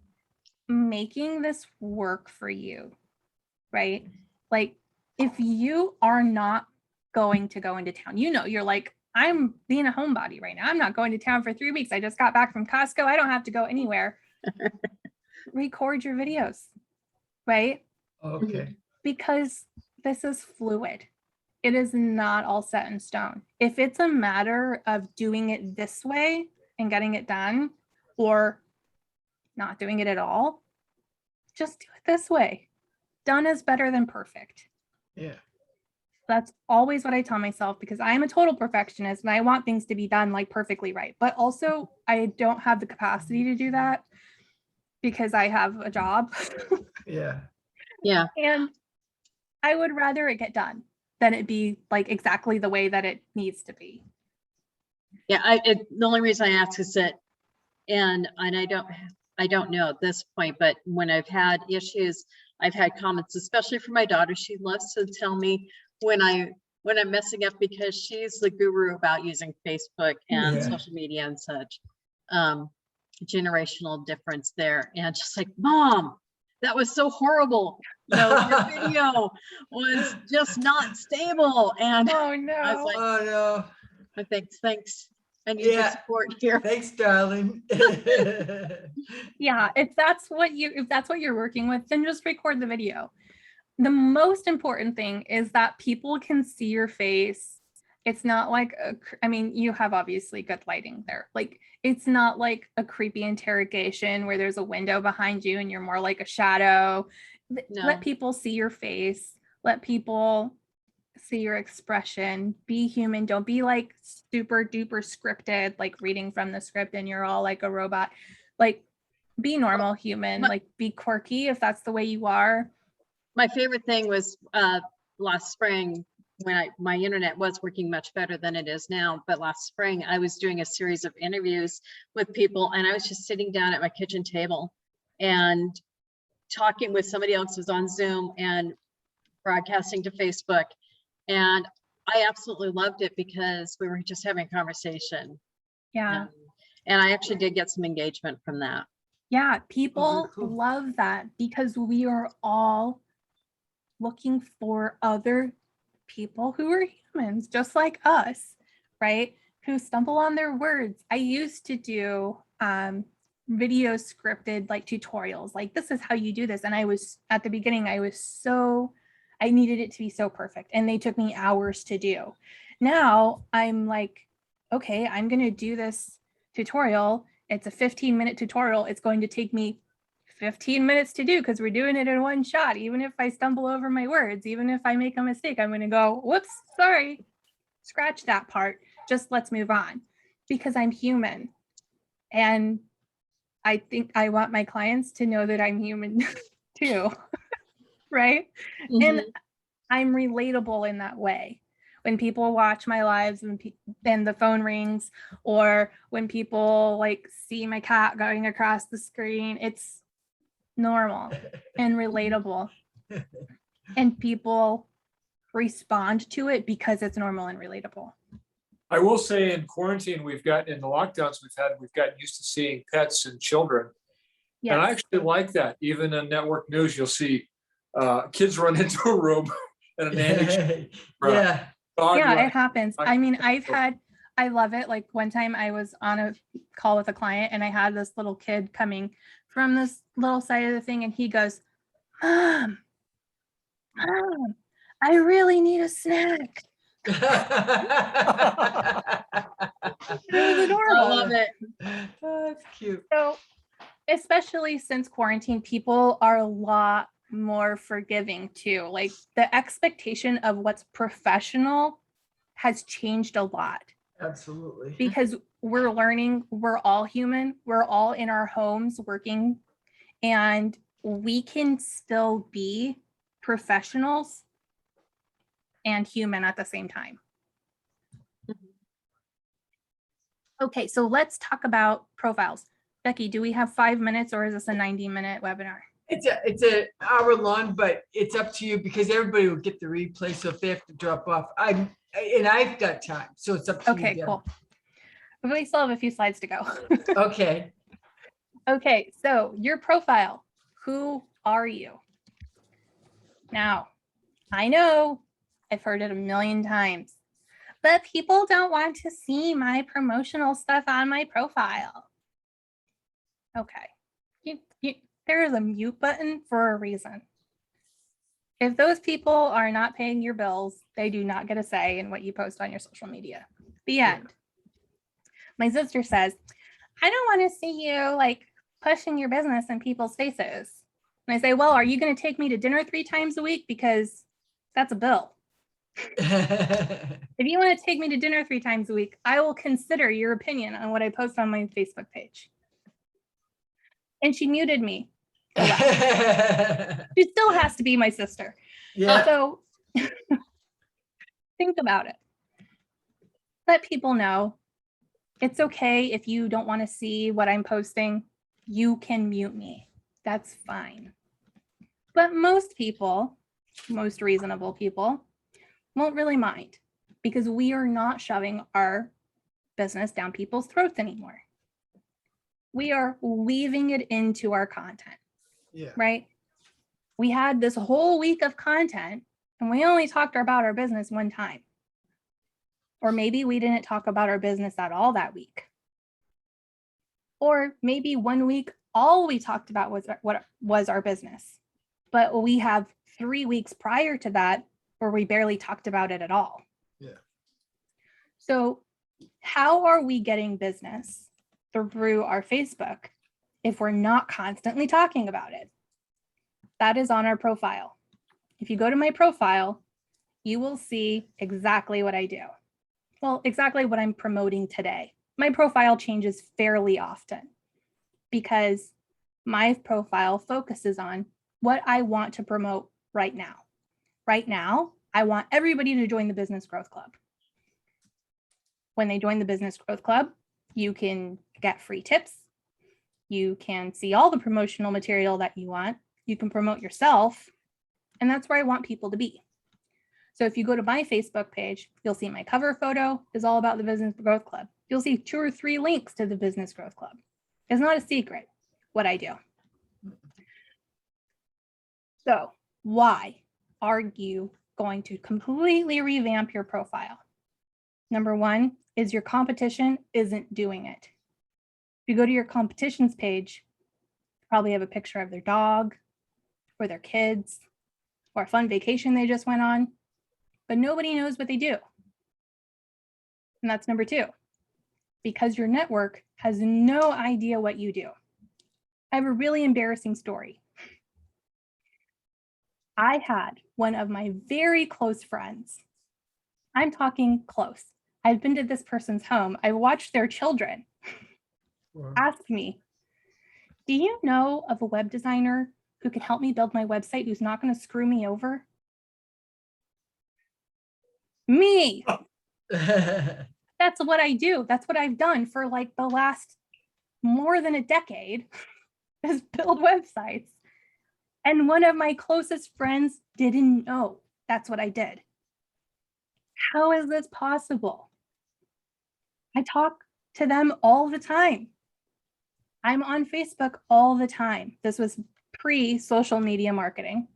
making this work for you, right? Like, if you are not going to go into town, you're like, I'm being a homebody right now. I'm not going to town for 3 weeks. I just got back from Costco. I don't have to go anywhere. Record your videos, right? Okay. Because this is fluid. It is not all set in stone. If it's a matter of doing it this way and getting it done, or not doing it at all, just do it this way. Done is better than perfect. Yeah. That's always what I tell myself, because I am a total perfectionist and I want things to be done like perfectly right. But also I don't have the capacity to do that because I have a job. Yeah. Yeah. And I would rather it get done than it be like exactly the way that it needs to be. Yeah, the only reason I ask is that, and I don't know at this point, but when I've had issues, I've had comments, especially from my daughter. She loves to tell me when I'm messing up, because she's the guru about using Facebook and social media and such. Generational difference there, and just like, Mom, that was so horrible. Your video was just not stable. And oh no, I was like, oh no, thanks. I need your support here. Thanks, darling. Yeah, if that's what you're working with, then just record the video. The most important thing is that people can see your face. It's not like you have obviously good lighting there. Like, it's not like a creepy interrogation where there's a window behind you and you're more like a shadow. No. Let people see your face. Let people see your expression. Be human. Don't be like super duper scripted, like reading from the script and you're all like a robot. Like, be normal human, like be quirky if that's the way you are. My favorite thing was last spring, when my internet was working much better than it is now. But last spring I was doing a series of interviews with people, and I was just sitting down at my kitchen table and talking with somebody else who's on Zoom and broadcasting to Facebook. And I absolutely loved it because we were just having a conversation. Yeah. And I actually did get some engagement from that. Yeah. People cool. love that because we are all looking for other people who are humans, just like us, right? Who stumble on their words. I used to do video scripted like tutorials, like this is how you do this. And I was at the beginning, I needed it to be so perfect. And they took me hours to do. Now I'm like, okay, I'm going to do this tutorial. It's a 15-minute tutorial. It's going to take me 15 minutes to do because we're doing it in one shot. Even if I stumble over my words, even if I make a mistake, I'm going to go, whoops, sorry, scratch that part. Just let's move on because I'm human. And I think I want my clients to know that I'm human too, right? And I'm relatable in that way. When people watch my lives and then the phone rings, or when people like see my cat going across the screen, it's normal and relatable. And people respond to it because it's normal and relatable. I will say in quarantine, in the lockdowns we've gotten used to seeing pets and children. Yes. And I actually like that. Even in network news, you'll see kids run into a room and a nanny. Yeah. Dog Yeah, run. it happens. I mean, I love it. Like one time I was on a call with a client and I had this little kid coming from this little side of the thing and he goes, Mom, I really need a snack. It was I adorable. love it. That's cute. So, especially since quarantine, people are a lot more forgiving too. Like the expectation of what's professional has changed a lot Absolutely. because we're learning, we're all human, we're all in our homes working, and we can still be professionals and human at the same time. Okay, so let's talk about profiles. Becky, do we have 5 minutes or is this a 90-minute webinar? It's an hour long, but it's up to you because everybody will get the replay. So if they have to drop off, I've got time. So it's up to you. Okay, Deb. cool. We still have a few slides to go. Okay. Okay, so your profile, who are you? Now, I know I've heard it a million times, but people don't want to see my promotional stuff on my profile. Okay, there is a mute button for a reason. If those people are not paying your bills, they do not get a say in what you post on your social media. The end. My sister says, I don't want to see you like pushing your business in people's faces. And I say, well, are you going to take me to dinner 3 times a week? Because that's a bill. If you want to take me to dinner 3 times a week, I will consider your opinion on what I post on my Facebook page. And she muted me. She still has to be my sister. Yeah. So think about it. Let people know. It's okay if you don't want to see what I'm posting. You can mute me. That's fine. But most people, most reasonable people, won't really mind because we are not shoving our business down people's throats anymore. We are weaving it into our content, Yeah. right? We had this whole week of content and we only talked about our business one time. Or maybe we didn't talk about our business at all that week. Or maybe one week, all we talked about was what was our business. But we have 3 weeks prior to that where we barely talked about it at all. Yeah. So how are we getting business through our Facebook if we're not constantly talking about it? That is on our profile. If you go to my profile, you will see exactly what I do. Well, exactly what I'm promoting today. My profile changes fairly often because my profile focuses on what I want to promote right now. Right now, I want everybody to join the Business Growth Club. When they join the Business Growth Club, you can get free tips. You can see all the promotional material that you want. You can promote yourself. And that's where I want people to be. So if you go to my Facebook page, you'll see my cover photo is all about the Business Growth Club. You'll see 2 or 3 links to the Business Growth Club. It's not a secret what I do. So why are you going to completely revamp your profile? Number one is your competition isn't doing it. If you go to your competitions page, you probably have a picture of their dog or their kids or a fun vacation they just went on, but nobody knows what they do. And that's number two, because your network has no idea what you do. I have a really embarrassing story. I had one of my very close friends. I'm talking close. I've been to this person's home. I watched their children ask me, do you know of a web designer who can help me build my website who's not going to screw me over? Me. That's what I do. That's what I've done for like the last more than a decade is build websites. And one of my closest friends didn't know that's what I did. How is this possible? I talk to them all the time. I'm on Facebook all the time. This was pre-social media marketing.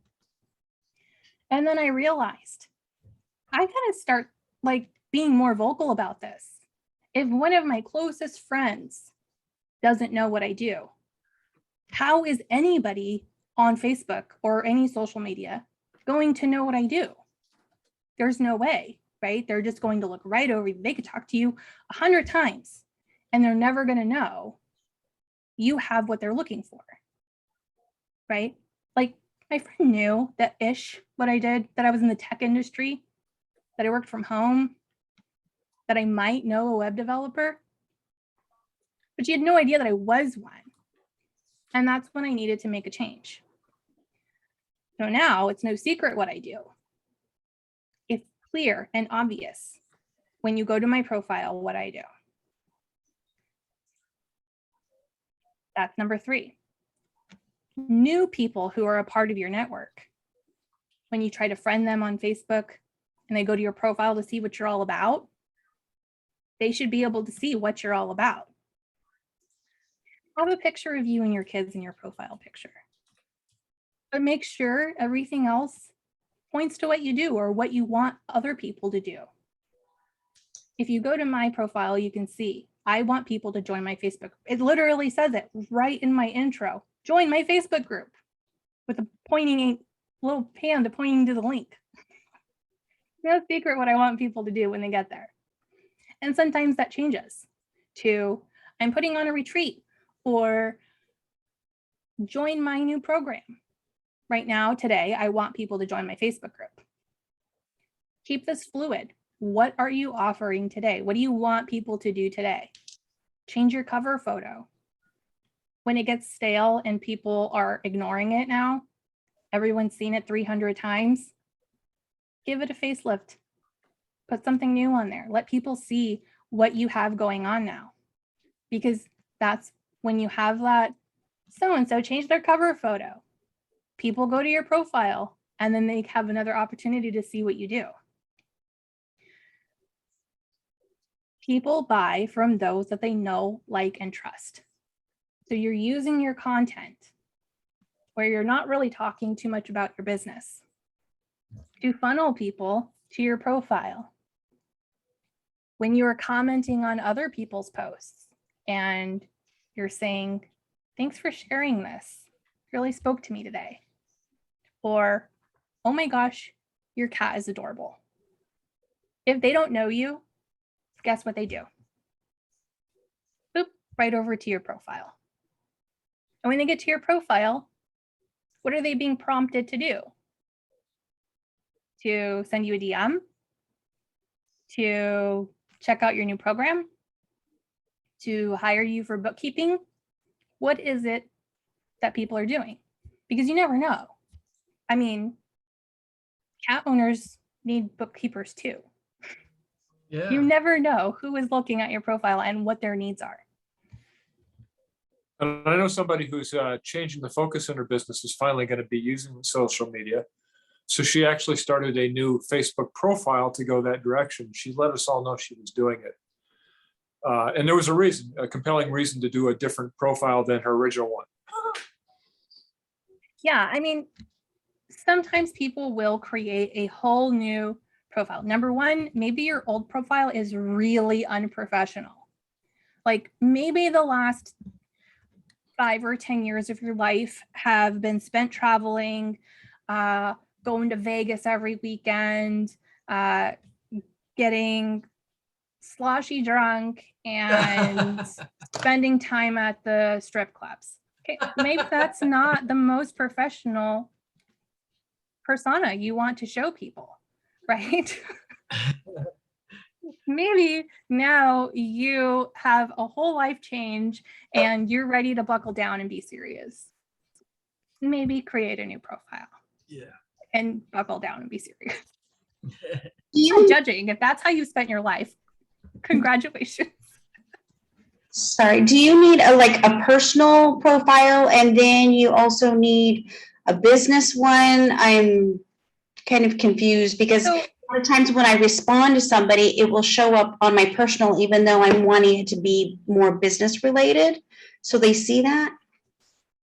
And then I realized I gotta start like being more vocal about this. If one of my closest friends doesn't know what I do, how is anybody on Facebook or any social media going to know what I do? There's no way, right? They're just going to look right over you. They could talk to you 100 times and they're never going to know you have what they're looking for, right? Like my friend knew that what I did, that I was in the tech industry, that I worked from home, that I might know a web developer, but she had no idea that I was one. And that's when I needed to make a change. So now it's no secret what I do. It's clear and obvious when you go to my profile what I do. That's number 3. New people who are a part of your network. When you try to friend them on Facebook and they go to your profile to see what you're all about, they should be able to see what you're all about. Have a picture of you and your kids in your profile picture. But make sure everything else points to what you do or what you want other people to do. If you go to my profile, you can see I want people to join my Facebook. It literally says it right in my intro. Join my Facebook group with a pointing little hand pointing to the link. No secret what I want people to do when they get there. And sometimes that changes to I'm putting on a retreat or join my new program. Right now, today, I want people to join my Facebook group. Keep this fluid. What are you offering today? What do you want people to do today? Change your cover photo. When it gets stale and people are ignoring it now, everyone's seen it 300 times, give it a facelift. Put something new on there. Let people see what you have going on now. Because that's when you have that so-and-so change their cover photo. People go to your profile and then they have another opportunity to see what you do. People buy from those that they know, like, and trust. So you're using your content where you're not really talking too much about your business to funnel people to your profile. When you are commenting on other people's posts and you're saying, thanks for sharing this, it really spoke to me today. Or, oh my gosh, your cat is adorable. If they don't know you, guess what they do? Boop, right over to your profile. And when they get to your profile, what are they being prompted to do? To send you a DM? To check out your new program? To hire you for bookkeeping? What is it that people are doing? Because you never know. I mean, cat owners need bookkeepers too. Yeah. You never know who is looking at your profile and what their needs are. And I know somebody who's changing the focus in her business is finally going to be using social media. So she actually started a new Facebook profile to go that direction. She let us all know she was doing it. And there was a reason, a compelling reason to do a different profile than her original one. Yeah, I mean, sometimes people will create a whole new profile. Number one, maybe your old profile is really unprofessional. Like maybe the last 5 or 10 years of your life have been spent traveling, going to Vegas every weekend, getting sloshy drunk and spending time at the strip clubs. Okay, maybe that's not the most professional persona you want to show people, right? Maybe now you have a whole life change and you're ready to buckle down and be serious. Maybe create a new profile Yeah. and buckle down and be serious. Do I'm you, judging. If that's how you spent your life, congratulations. sorry, do you need a personal profile and then you also need a business one? I'm kind of confused because So a lot of times when I respond to somebody, it will show up on my personal, even though I'm wanting it to be more business related. So they see that.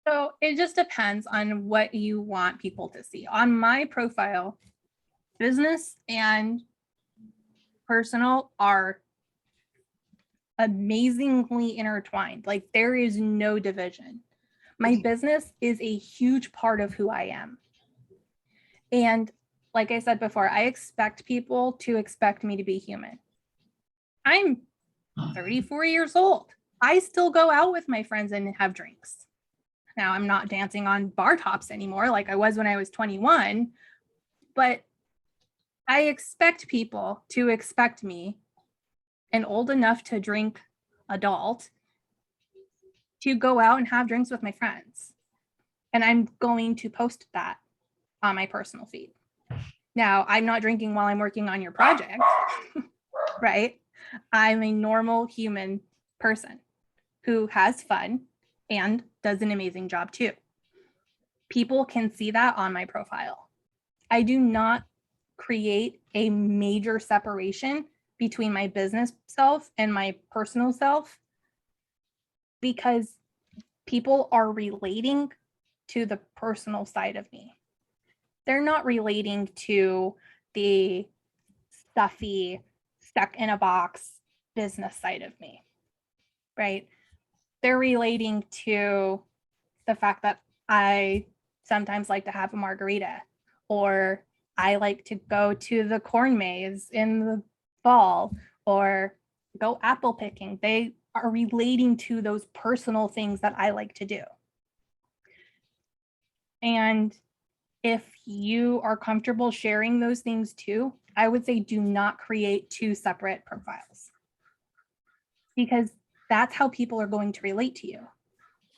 So it just depends on what you want people to see. On my profile, business and personal are amazingly intertwined. Like there is no division. My business is a huge part of who I am. And like I said before, I expect people to expect me to be human. I'm 34 years old. I still go out with my friends and have drinks. Now I'm not dancing on bar tops anymore like I was when I was 21, but I expect people to expect me, an old enough to drink adult, to go out and have drinks with my friends. And I'm going to post that on my personal feed. Now, I'm not drinking while I'm working on your project, right? I'm a normal human person who has fun and does an amazing job too. People can see that on my profile. I do not create a major separation between my business self and my personal self because people are relating to the personal side of me. They're not relating to the stuffy, stuck in a box business side of me, right? They're relating to the fact that I sometimes like to have a margarita, or I like to go to the corn maze in the fall, or go apple picking. They are relating to those personal things that I like to do. And if you are comfortable sharing those things too, I would say do not create 2 separate profiles, because that's how people are going to relate to you,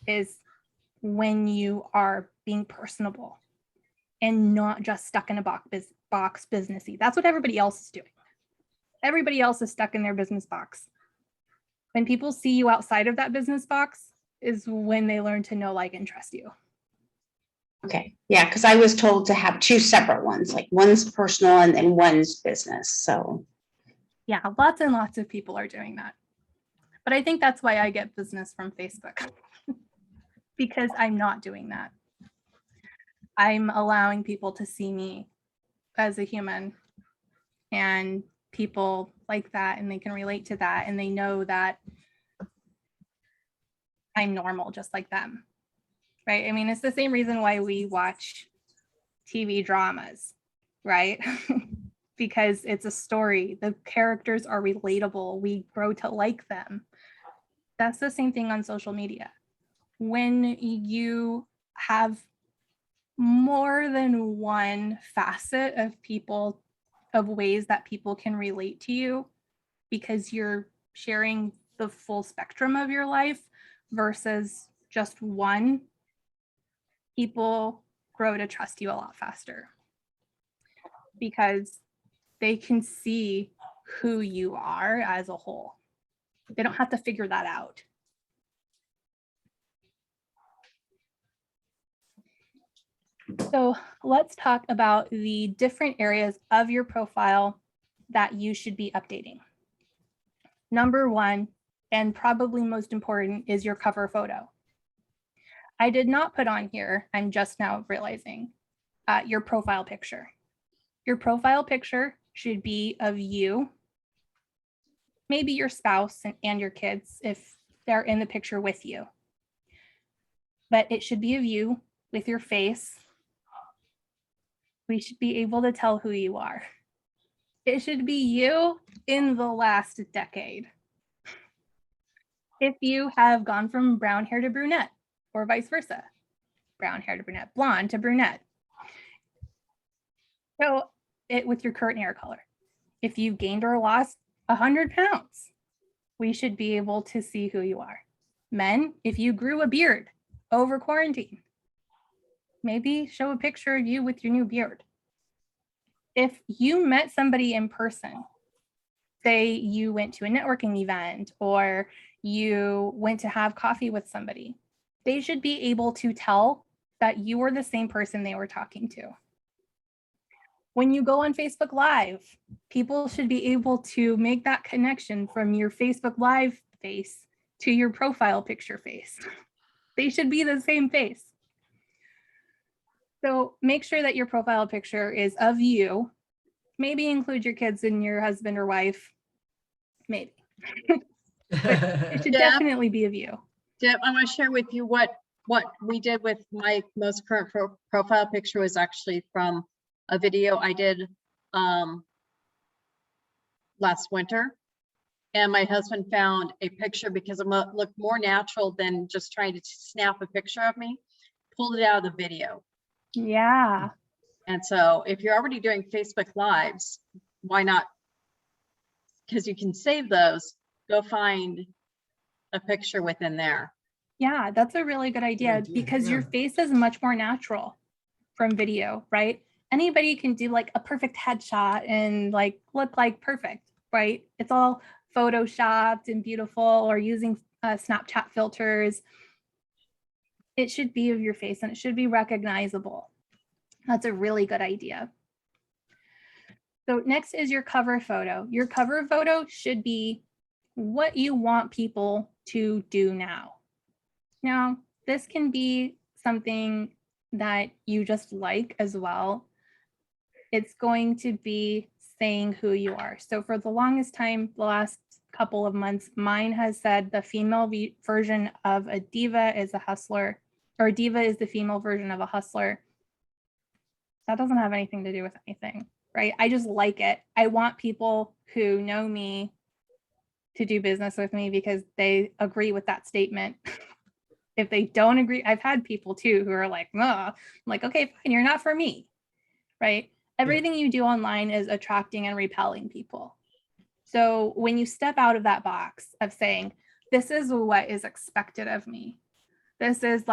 is when you are being personable and not just stuck in a box businessy. That's what everybody else is doing. Everybody else is stuck in their business box. When people see you outside of that business box is when they learn to know, like, and trust you. Okay, yeah, because I was told to have 2 separate ones, like one's personal and then one's business. So Yeah, lots and lots of people are doing that. But I think that's why I get business from Facebook because I'm not doing that. I'm allowing people to see me as a human, and people like that and they can relate to that and they know that I'm normal just like them, right? I mean, it's the same reason why we watch TV dramas, right? Because it's a story. The characters are relatable. We grow to like them. That's the same thing on social media. When you have more than one facet of people, of ways that people can relate to you because you're sharing the full spectrum of your life versus just one, people grow to trust you a lot faster because they can see who you are as a whole. They don't have to figure that out. So let's talk about the different areas of your profile that you should be updating. Number one and probably most important is your cover photo. I did not put on here, I'm just now realizing, your profile picture. Your profile picture should be of you, maybe your spouse and your kids if they're in the picture with you. But it should be of you with your face. We should be able to tell who you are. It should be you in the last decade. If you have gone from brown hair to brunette or vice versa, brown hair to brunette, blonde to brunette. So it with your current hair color. If you've gained or lost 100 pounds, we should be able to see who you are. Men, if you grew a beard over quarantine, maybe show a picture of you with your new beard. If you met somebody in person, say you went to a networking event or you went to have coffee with somebody, they should be able to tell that you are the same person they were talking to. When you go on Facebook Live, people should be able to make that connection from your Facebook Live face to your profile picture face. They should be the same face. So make sure that your profile picture is of you. Maybe include your kids and your husband or wife. Maybe. But it should Deb? definitely be of you. Deb, I want to share with you what we did with my most current profile picture was actually from a video I did last winter. And my husband found a picture because it looked more natural than just trying to snap a picture of me, pulled it out of the video. Yeah. And so if you're already doing Facebook Lives, why not? Because you can save those, go find a picture within there. Yeah, that's a really good idea because your face is much more natural from video, right? Anybody can do like a perfect headshot and like look like perfect, right? It's all photoshopped and beautiful or using Snapchat filters. It should be of your face and it should be recognizable. That's a really good idea. So next is your cover photo. Your cover photo should be what you want people to do now. Now, this can be something that you just like as well. It's going to be saying who you are. So for the longest time, the last couple of months, mine has said the female version of a diva is a hustler, or a diva is the female version of a hustler. That doesn't have anything to do with anything, right? I just like it. I want people who know me to do business with me because they agree with that statement. If they don't agree, I've had people too who are like, I'm like, okay, fine, you're not for me, right? Everything you do online is attracting and repelling people. So when you step out of that box of saying, this is what is expected of me, this is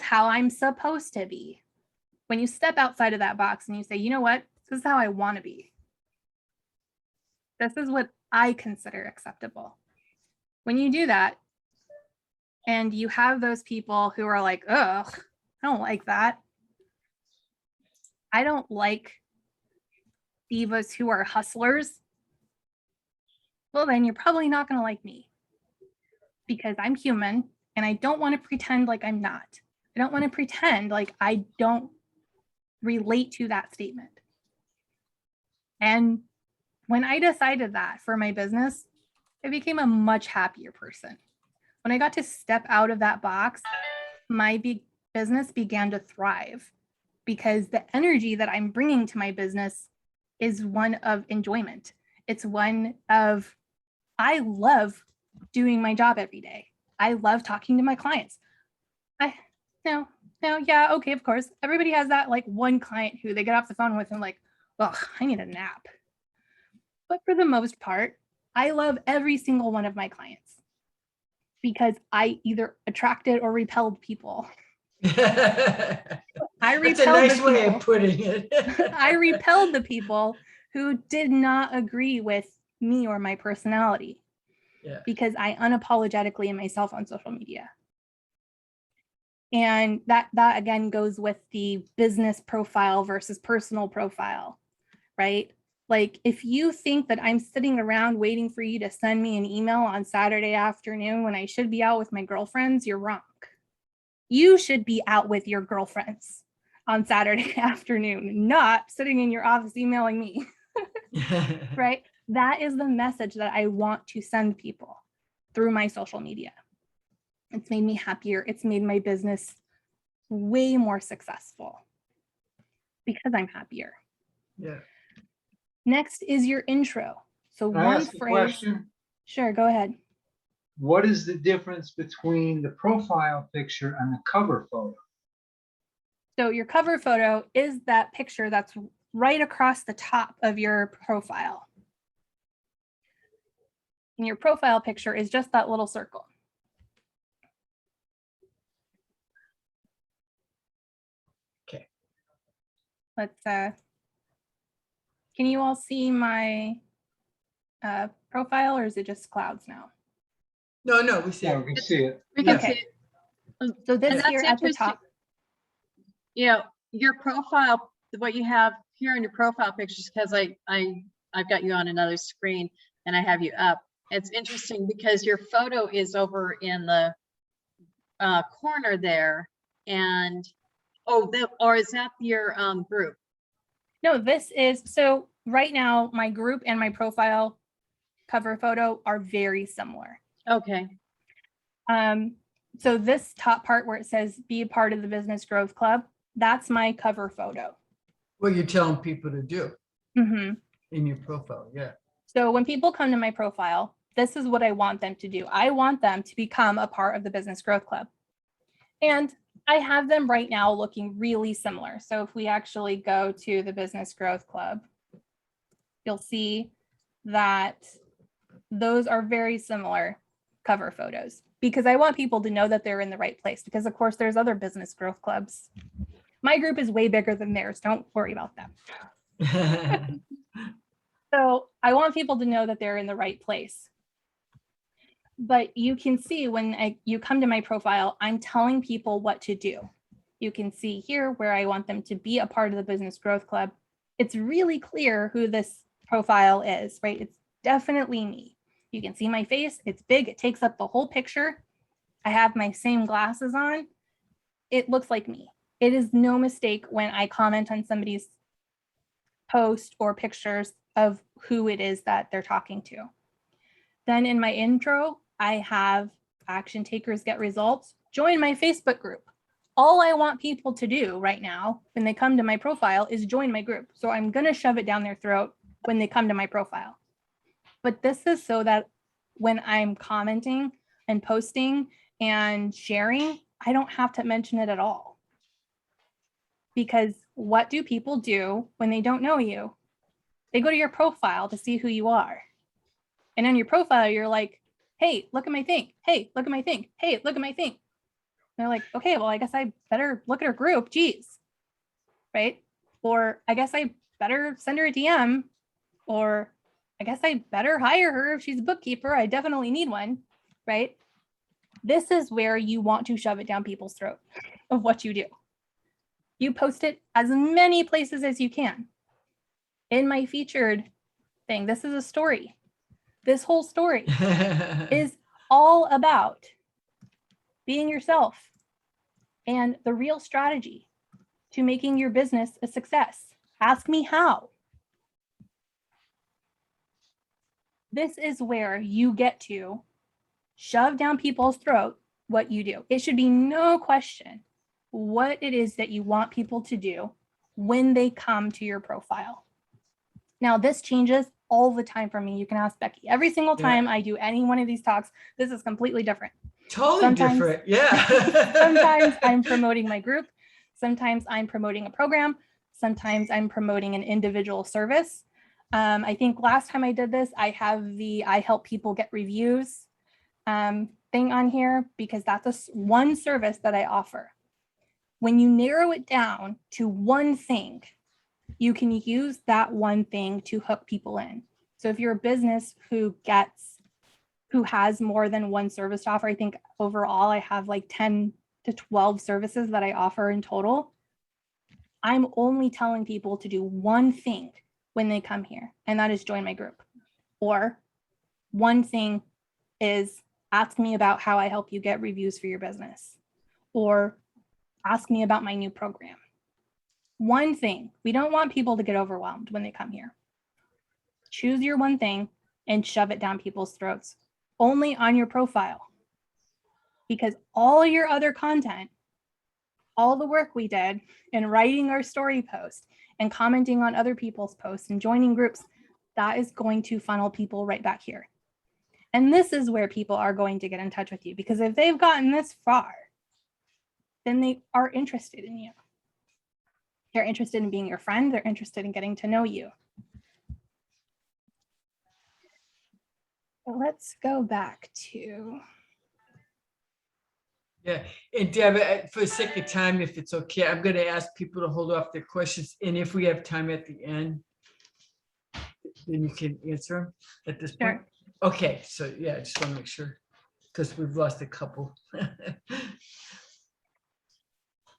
how I'm supposed to be. When you step outside of that box and you say, you know what, this is how I want to be. This is what I consider acceptable. When you do that, and you have those people who are like, ugh, I don't like that. I don't like divas who are hustlers. Well, then you're probably not going to like me because I'm human and I don't want to pretend like I'm not. I don't want to pretend like I don't relate to that statement. And when I decided that for my business, I became a much happier person. When I got to step out of that box, my business began to thrive because the energy that I'm bringing to my business is one of enjoyment. It's one of, I love doing my job every day. I love talking to my clients. Yeah, okay, of course. Everybody has that like one client who they get off the phone with and like, ugh, I need a nap. But for the most part, I love every single one of my clients because I either attracted or repelled people. I repelled That's a nice the way people. of putting it. I repelled the people who did not agree with me or my personality because I unapologetically am myself on social media. And that again goes with the business profile versus personal profile, right? Like, if you think that I'm sitting around waiting for you to send me an email on Saturday afternoon when I should be out with my girlfriends, you're wrong. You should be out with your girlfriends on Saturday afternoon, not sitting in your office emailing me, right? That is the message that I want to send people through my social media. It's made me happier. It's made my business way more successful because I'm happier. Yeah. Next is your intro. So Can I one ask a phrase. question? Sure, go ahead. What is the difference between the profile picture and the cover photo? So your cover photo is that picture that's right across the top of your profile. And your profile picture is just that little circle. Okay. Let's, can you all see my profile, or is it just clouds now? No, we see Yeah, it. we can see it. We can Okay. see it. So this And that's here at the interesting. top, You know, your profile, what you have here in your profile pictures, because I've got you on another screen and I have you up. It's interesting because your photo is over in the corner there, and or is that your group? no, this is, so right now, my group and my profile cover photo are very similar. Okay. So this top part where it says be a part of the Business Growth Club, that's my cover photo. What you're telling people to do Mhm. in your profile. Yeah. So when people come to my profile, this is what I want them to do. I want them to become a part of the Business Growth Club. And I have them right now looking really similar. So if we actually go to the Business Growth Club, you'll see that those are very similar cover photos, because I want people to know that they're in the right place, because of course there's other business growth clubs. My group is way bigger than theirs. Don't worry about that. So I want people to know that they're in the right place. But you can see when you come to my profile, I'm telling people what to do. You can see here where I want them to be a part of the Business Growth Club. It's really clear who this profile is, right? It's definitely me. You can see my face. It's big. It takes up the whole picture. I have my same glasses on. It looks like me. It is no mistake when I comment on somebody's post or pictures of who it is that they're talking to. Then in my intro, I have action takers get results. Join my Facebook group. All I want people to do right now when they come to my profile is join my group. So I'm going to shove it down their throat when they come to my profile. But this is so that when I'm commenting and posting and sharing, I don't have to mention it at all. Because what do people do when they don't know you? They go to your profile to see who you are. And on your profile, you're like, hey, look at my thing. Hey, look at my thing. Hey, look at my thing. And they're like, okay, well, I guess I better look at her group. Geez. Right? Or I guess I better send her a DM. Or I guess I better hire her if she's a bookkeeper. I definitely need one. Right? This is where you want to shove it down people's throat of what you do. You post it as many places as you can. In my featured thing, this is a story. This whole story is all about being yourself and the real strategy to making your business a success. Ask me how. This is where you get to shove down people's throat what you do. It should be no question what it is that you want people to do when they come to your profile. Now, this changes all the time for me. You can ask Becky. Every single time I do any one of these talks, this is completely different. Totally different. Yeah. Sometimes I'm promoting my group. Sometimes I'm promoting a program. Sometimes I'm promoting an individual service. I think last time I did this, I have the I help people get reviews thing on here, because that's one service that I offer. When you narrow it down to one thing, you can use that one thing to hook people in. So if you're a business who has more than one service to offer, I think overall I have like 10 to 12 services that I offer in total. I'm only telling people to do one thing when they come here, and that is join my group. Or one thing is ask me about how I help you get reviews for your business, or ask me about my new program. One thing. We don't want people to get overwhelmed when they come here. Choose your one thing and shove it down people's throats, only on your profile. Because all your other content, all the work we did in writing our story post and commenting on other people's posts and joining groups, that is going to funnel people right back here. And this is where people are going to get in touch with you, because if they've gotten this far, then they are interested in you. They're interested in being your friend. They're interested in getting to know you. Let's go back to. Yeah, and Deb, for the sake of time, if it's okay, I'm gonna ask people to hold off their questions, and if we have time at the end, then you can answer them at this point. Sure. Okay, so yeah, I just want to make sure, because we've lost a couple.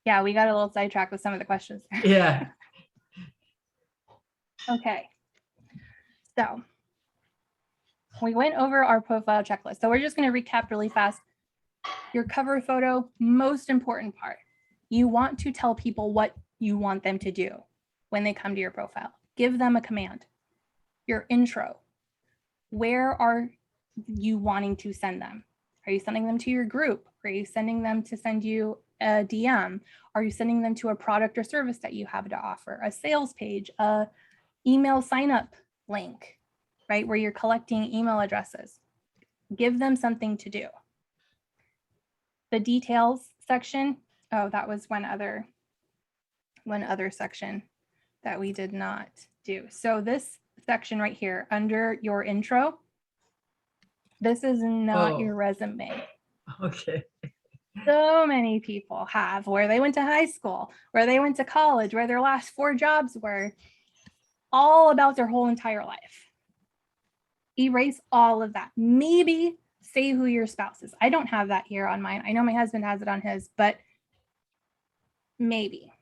Yeah, we got a little sidetracked with some of the questions there. Yeah, Okay. So we went over our profile checklist. So we're just going to recap really fast. Your cover photo, most important part. You want to tell people what you want them to do when they come to your profile. Give them a command. Your intro. Where are you wanting to send them? Are you sending them to your group? Are you sending them to send you a DM? Are you sending them to a product or service that you have to offer? A sales page, a email sign up link, right? Where you're collecting email addresses. Give them something to do. The details section. Oh, that was one other section that we did not do. So this section right here under your intro, this is not your resume. okay. So many people have where they went to high school, where they went to college, where their last 4 jobs were, all about their whole entire life. Erase all of that. Maybe say who your spouse is. I don't have that here on mine. I know my husband has it on his, but maybe.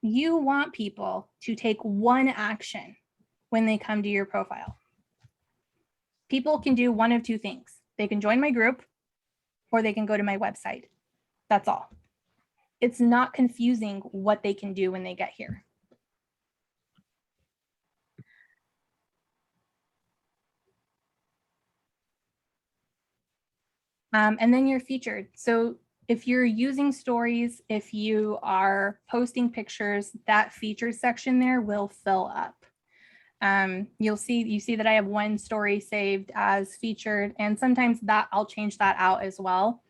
You want people to take one action when they come to your profile. People can do one of 2 things. They can join my group, or they can go to my website. That's all. It's not confusing what they can do when they get here. And then you're featured. So if you're using stories, if you are posting pictures, that featured section there will fill up. You see that I have 1 story saved as featured, and sometimes that I'll change that out as well.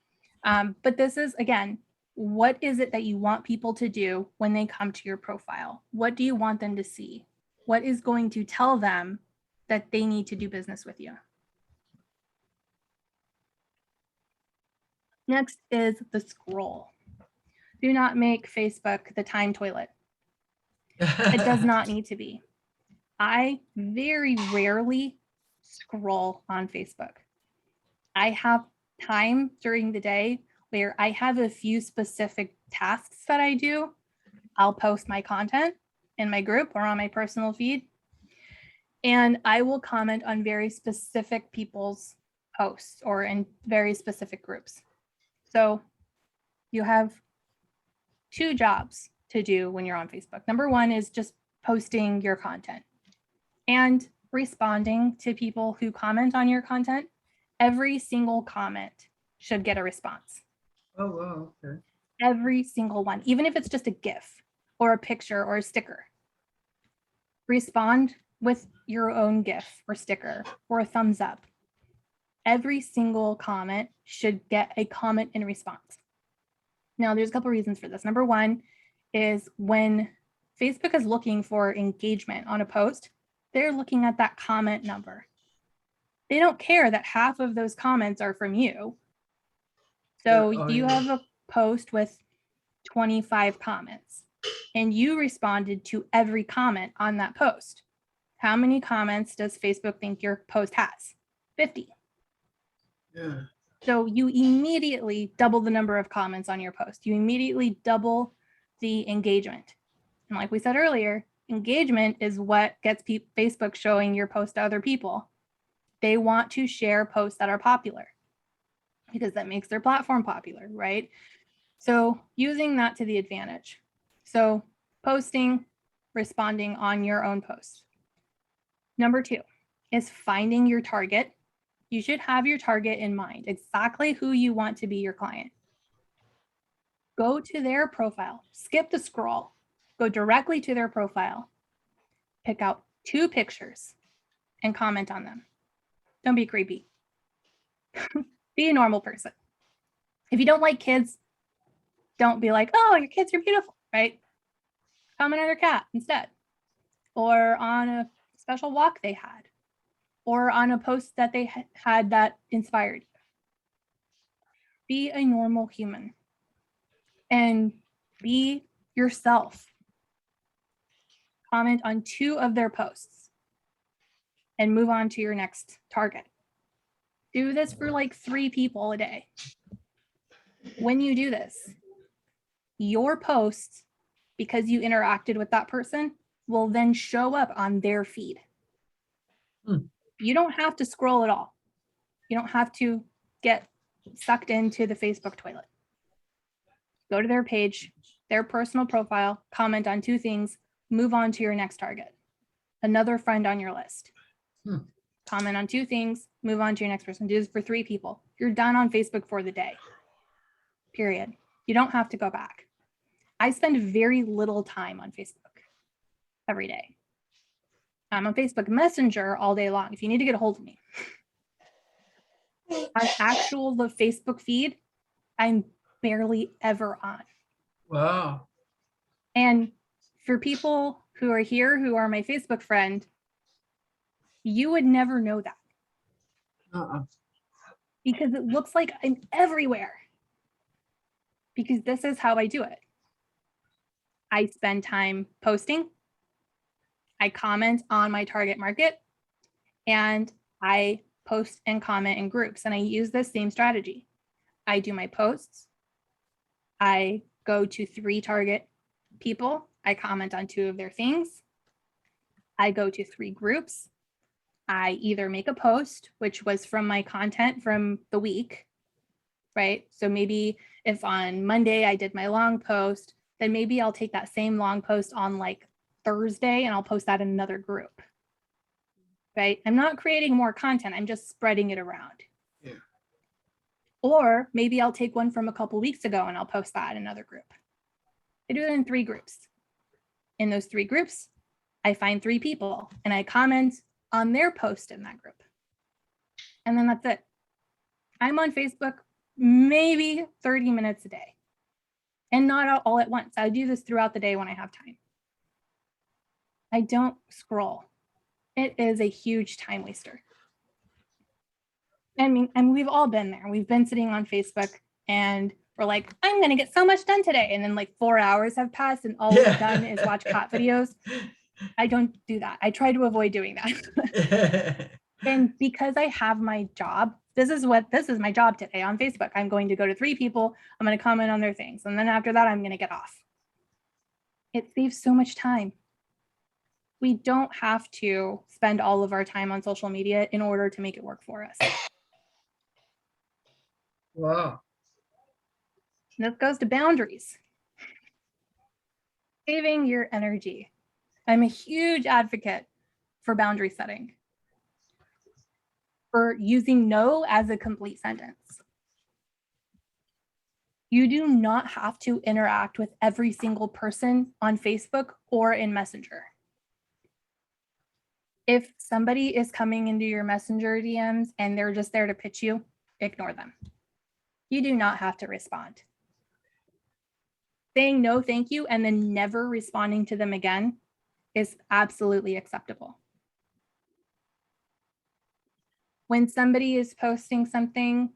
But this is, again, what is it that you want people to do when they come to your profile? What do you want them to see? What is going to tell them that they need to do business with you? Next is the scroll. Do not make Facebook the time toilet. It does not need to be. I very rarely scroll on Facebook. I have time during the day where I have a few specific tasks that I do. I'll post my content in my group or on my personal feed, and I will comment on very specific people's posts or in very specific groups. So you have 2 jobs to do when you're on Facebook. Number 1 is just posting your content and responding to people who comment on your content. Every single comment should get a response. Oh, wow, okay. Every single one, even if it's just a GIF or a picture or a sticker. Respond with your own GIF or sticker or a thumbs up. Every single comment should get a comment in response. Now, there's a couple reasons for this. Number 1 is when Facebook is looking for engagement on a post, they're looking at that comment number. They don't care that half of those comments are from you. So you have a post with 25 comments and you responded to every comment on that post. How many comments does Facebook think your post has? 50. Yeah. So you immediately double the number of comments on your post. You immediately double the engagement. And like we said earlier, Engagement is what gets Facebook showing your post to other people. They want to share posts that are popular because that makes their platform popular, right? So using that to the advantage. So posting, responding on your own post. Number 2 is finding your target. You should have your target in mind, exactly who you want to be your client. Go to their profile, skip the scroll, go directly to their profile, pick out 2 pictures and comment on them. Don't be creepy. Be a normal person. If you don't like kids, don't be like, oh, your kids are beautiful, right? Comment on their cat instead, or on a special walk they had, or on a post that they had that inspired you. Be a normal human and be yourself. Comment on 2 of their posts and move on to your next target. Do this for like 3 people a day. When you do this, your posts, because you interacted with that person, will then show up on their feed. You don't have to scroll at all. You don't have to get sucked into the Facebook toilet. Go to their page, their personal profile, comment on 2 things, move on to your next target. Another friend on your list. Comment on 2 things, move on to your next person. Do this for 3 people. You're done on Facebook for the day. Period. You don't have to go back. I spend very little time on Facebook every day. I'm on Facebook Messenger all day long if you need to get a hold of me. On the Facebook feed, I'm barely ever on. Wow. And for people who are here who are my Facebook friend, you would never know that. Because it looks like I'm everywhere. Because this is how I do it. I spend time posting, I comment on my target market, and I post and comment in groups. And I use this same strategy. I do my posts, I go to 3 target people, I comment on 2 of their things, I go to 3 groups, I either make a post, which was from my content from the week, right? So maybe if on Monday I did my long post, then maybe I'll take that same long post on like Thursday and I'll post that in another group, right? I'm not creating more content, I'm just spreading it around. Yeah. Or maybe I'll take one from a couple weeks ago and I'll post that in another group. I do it in 3 groups. In those 3 groups, I find 3 people and I comment on their post in that group. And then that's it. I'm on Facebook maybe 30 minutes a day and not all at once. I do this throughout the day when I have time. I don't scroll. It is a huge time waster. I mean, we've all been there. We've been sitting on Facebook and we're like, I'm going to get so much done today. And then like 4 hours have passed and all we've done is watch cat videos. I don't do that. I try to avoid doing that. And because I have my job, this is my job today on Facebook. I'm going to go to 3 people. I'm going to comment on their things. And then after that, I'm going to get off. It saves so much time. We don't have to spend all of our time on social media in order to make it work for us. Wow. And this goes to boundaries. Saving your energy. I'm a huge advocate for boundary setting, for using no as a complete sentence. You do not have to interact with every single person on Facebook or in Messenger. If somebody is coming into your Messenger DMs and they're just there to pitch you, ignore them. You do not have to respond. Saying no, thank you, and then never responding to them again is absolutely acceptable. When somebody is posting something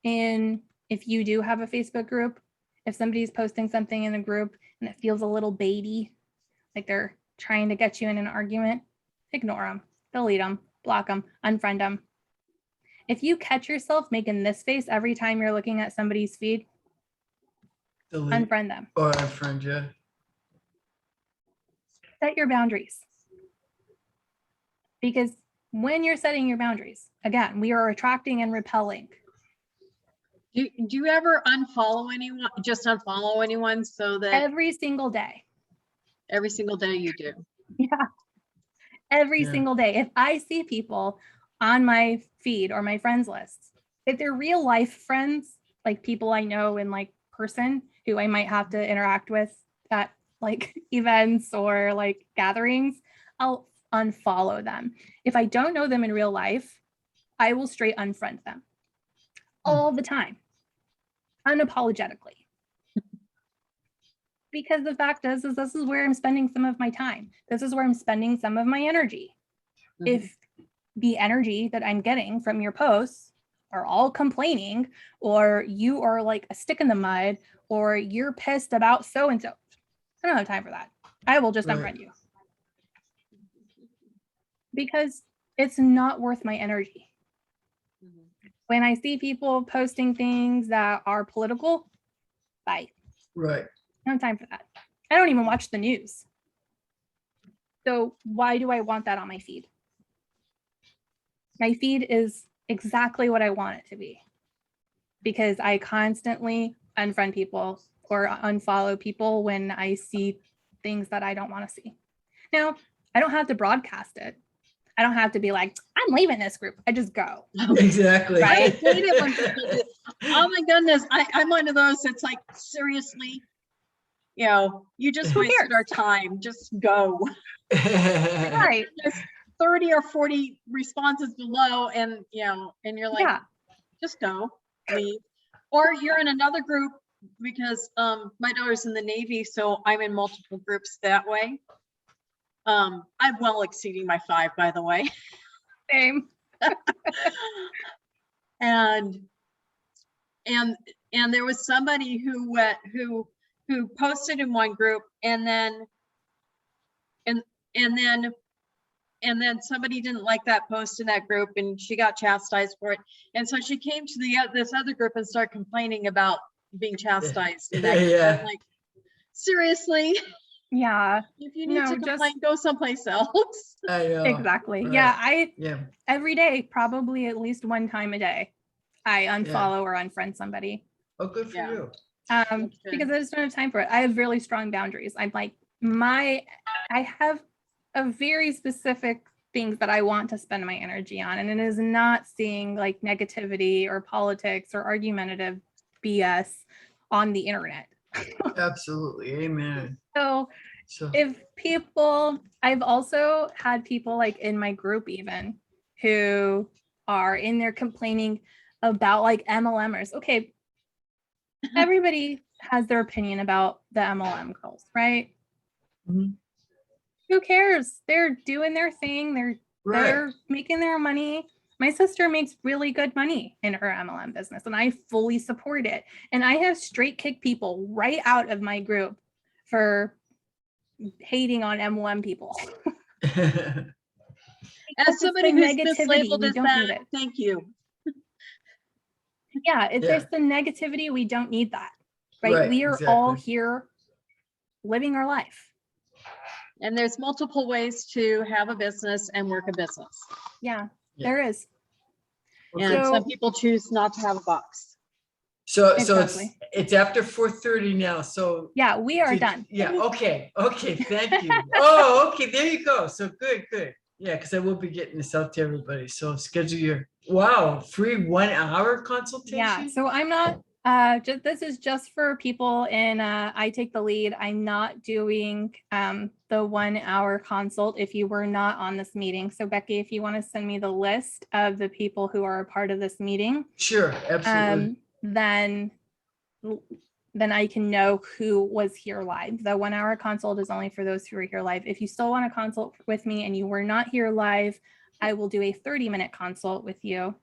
if you do have a Facebook group, if somebody's posting something in a group and it feels a little baity, like they're trying to get you in an argument, ignore them, delete them, block them, unfriend them. If you catch yourself making this face every time you're looking at somebody's feed, Delete unfriend them. or unfriend, yeah. Set your boundaries. Because when you're setting your boundaries, again, we are attracting and repelling. Do you ever unfollow anyone, just unfollow anyone so that Every single day. every single day you do? Yeah. Every Yeah. single day. If I see people on my feed or my friends lists, if they're real life friends, like people I know in like person who I might have to interact with at like events or like gatherings, I'll unfollow them. If I don't know them in real life, I will straight unfriend them all the time, unapologetically. Because the fact is this is where I'm spending some of my time. This is where I'm spending some of my energy. Mhm. If the energy that I'm getting from your posts are all complaining, or you are like a stick in the mud, or you're pissed about so and so, I don't have time for that. I will just Right. unfriend you because it's not worth my energy. Mhm. When I see people posting things that are political, bye. Right. I don't have time for that. I don't even watch the news. So why do I want that on my feed? My feed is exactly what I want it to be because I constantly unfriend people or unfollow people when I see things that I don't want to see. Now, I don't have to broadcast it. I don't have to be like, I'm leaving this group. I just go. Exactly. I Right? hate it when people do. Oh my goodness, I'm one of those that's like, seriously, you just Who wasted cares? our time. Just go. Right. There's 30 or 40 responses below, and and you're like, Yeah. just go, leave. Or you're in another group because my daughter's in the Navy, so I'm in multiple groups that way. I'm well exceeding my 5, by the way. Same. and there was somebody who posted in one group, and then somebody didn't like that post in that group, and she got chastised for it. And so she came to this other group and started complaining about being chastised in that group. Yeah. I'm like, seriously, Yeah. if you need No, to just- complain, go someplace else. I know. Exactly. Right. Yeah. Yeah. Every day, probably at least one time a day, I unfollow or unfriend somebody. Oh, good for Yeah. you. That's good. Because I just don't have time for it. I have really strong boundaries. I'm like, I have a very specific things that I want to spend my energy on. And it is not seeing like negativity or politics or argumentative BS on the internet. Absolutely. Amen. So So if people, I've also had people like in my group even who are in there complaining about like MLMers. Okay, everybody has their opinion about the MLM girls, right? Mhm. Who cares? They're doing their thing. right. They're making their money. My sister makes really good money in her MLM business, and I fully support it. And I have straight kicked people right out of my group for hating on MLM people. As somebody the who's negativity, mislabeled we as don't that, need it. thank you. Yeah, if Yeah. there's the negativity, we don't need that, right? Right, We are all exactly. here living our life. And there's multiple ways to have a business and work a business. Yeah, Yeah. there is. Okay. And So- some people choose not to have a box. So Exactly. it's after 4:30 now. So Yeah, we are done. Yeah. Okay. Thank you. Oh, okay. There you go. So good. Yeah, because I will be getting this out to everybody. So schedule your free 1 hour consultation. Yeah, so I'm not this is just for people in I Take the Lead. I'm not doing the 1 hour consult if you were not on this meeting. So Becky, if you want to send me the list of the people who are a part of this meeting, Sure. Absolutely. then I can know who was here live. The 1 hour consult is only for those who are here live. If you still want to consult with me and you were not here live, I will do a 30-minute consult with you.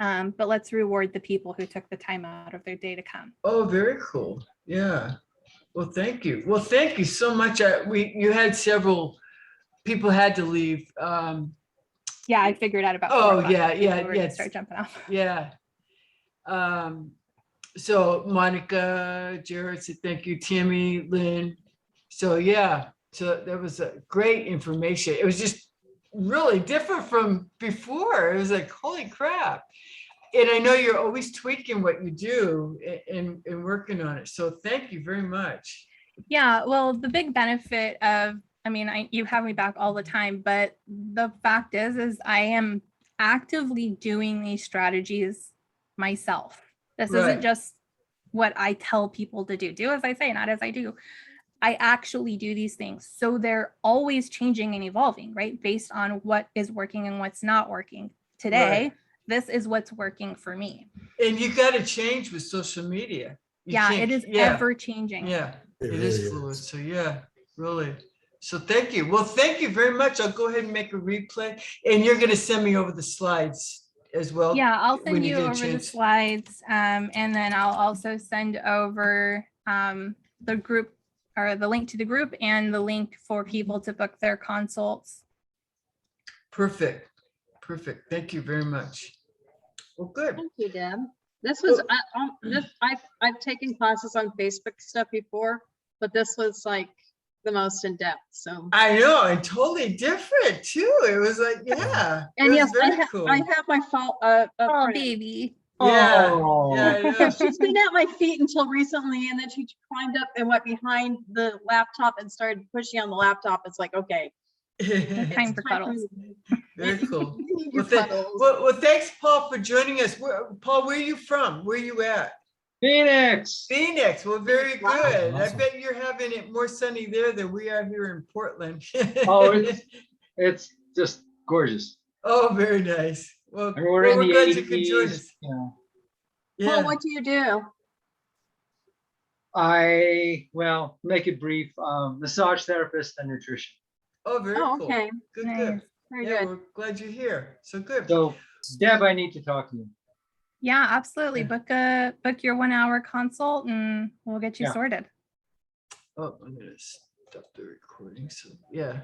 But let's reward the people who took the time out of their day to come. Oh, very cool. Yeah. Well, thank you. Well, thank you so much. You had several people had to leave. Yeah, I figured out about. Oh, 4 o'clock yeah, people yeah, were gonna yes. Start jumping off. Yeah. So Monica, Jared said thank you, Tammy, Lynn. So yeah, So that was a great information. It was just really different from before. It was like, holy crap. And I know you're always tweaking what you do and working on it. So thank you very much. Yeah, well, the big benefit of, I mean, you have me back all the time, but the fact is I am actively doing these strategies myself. This Right. isn't just what I tell people to do. Do as I say, not as I do. I actually do these things. So they're always changing and evolving, right? Based on what is working and what's not working. Today, Right. this is what's working for me. And you got to change with social media. You Yeah, can't- it is yeah, ever changing. Yeah, It it is really fluid. is. So yeah, really. So thank you. Well, thank you very much. I'll go ahead and make a replay, and you're going to send me over the slides as well. Yeah, I'll when send you get a over the chance. slides, and then I'll also send over the group, or the link to the group, and the link for people to book their consults. Perfect. Perfect. Thank you very much. Well, good. Thank you, Deb. This was, Well- I've taken classes on Facebook stuff before, but this was like the most in depth, so. I know, and totally different too. It was like, yeah. it And was yes, very cool. I have my fault. Oh, friend. baby. Yeah, Oh. yeah, I know. She's been at my feet until recently, and then she climbed up and went behind the laptop and started pushing on the laptop. It's like, okay. Time for cuddles. Very cool. You need your Well, cuddles. well, thanks, Paul, for joining us. Paul, where are you from? Where are you at? Phoenix. Phoenix. Well, very Wow. good. I Awesome. bet you're having it more sunny there than we are here in Portland. Oh, it's just gorgeous. Oh, very nice. Well, I mean, we're in the glad you could join 80s. us. You know, Yeah. Paul, what do you do? well, make it brief, massage therapist and nutrition. Oh, very Oh, cool. okay. Good, Nice. good. Very Yeah, good. we're glad you're here. So good. So Deb, I need to talk to you. Yeah, absolutely. Yeah. Book your 1 hour consult, and we'll get you Yeah. sorted. Oh, I'm gonna stop the recording. So yeah.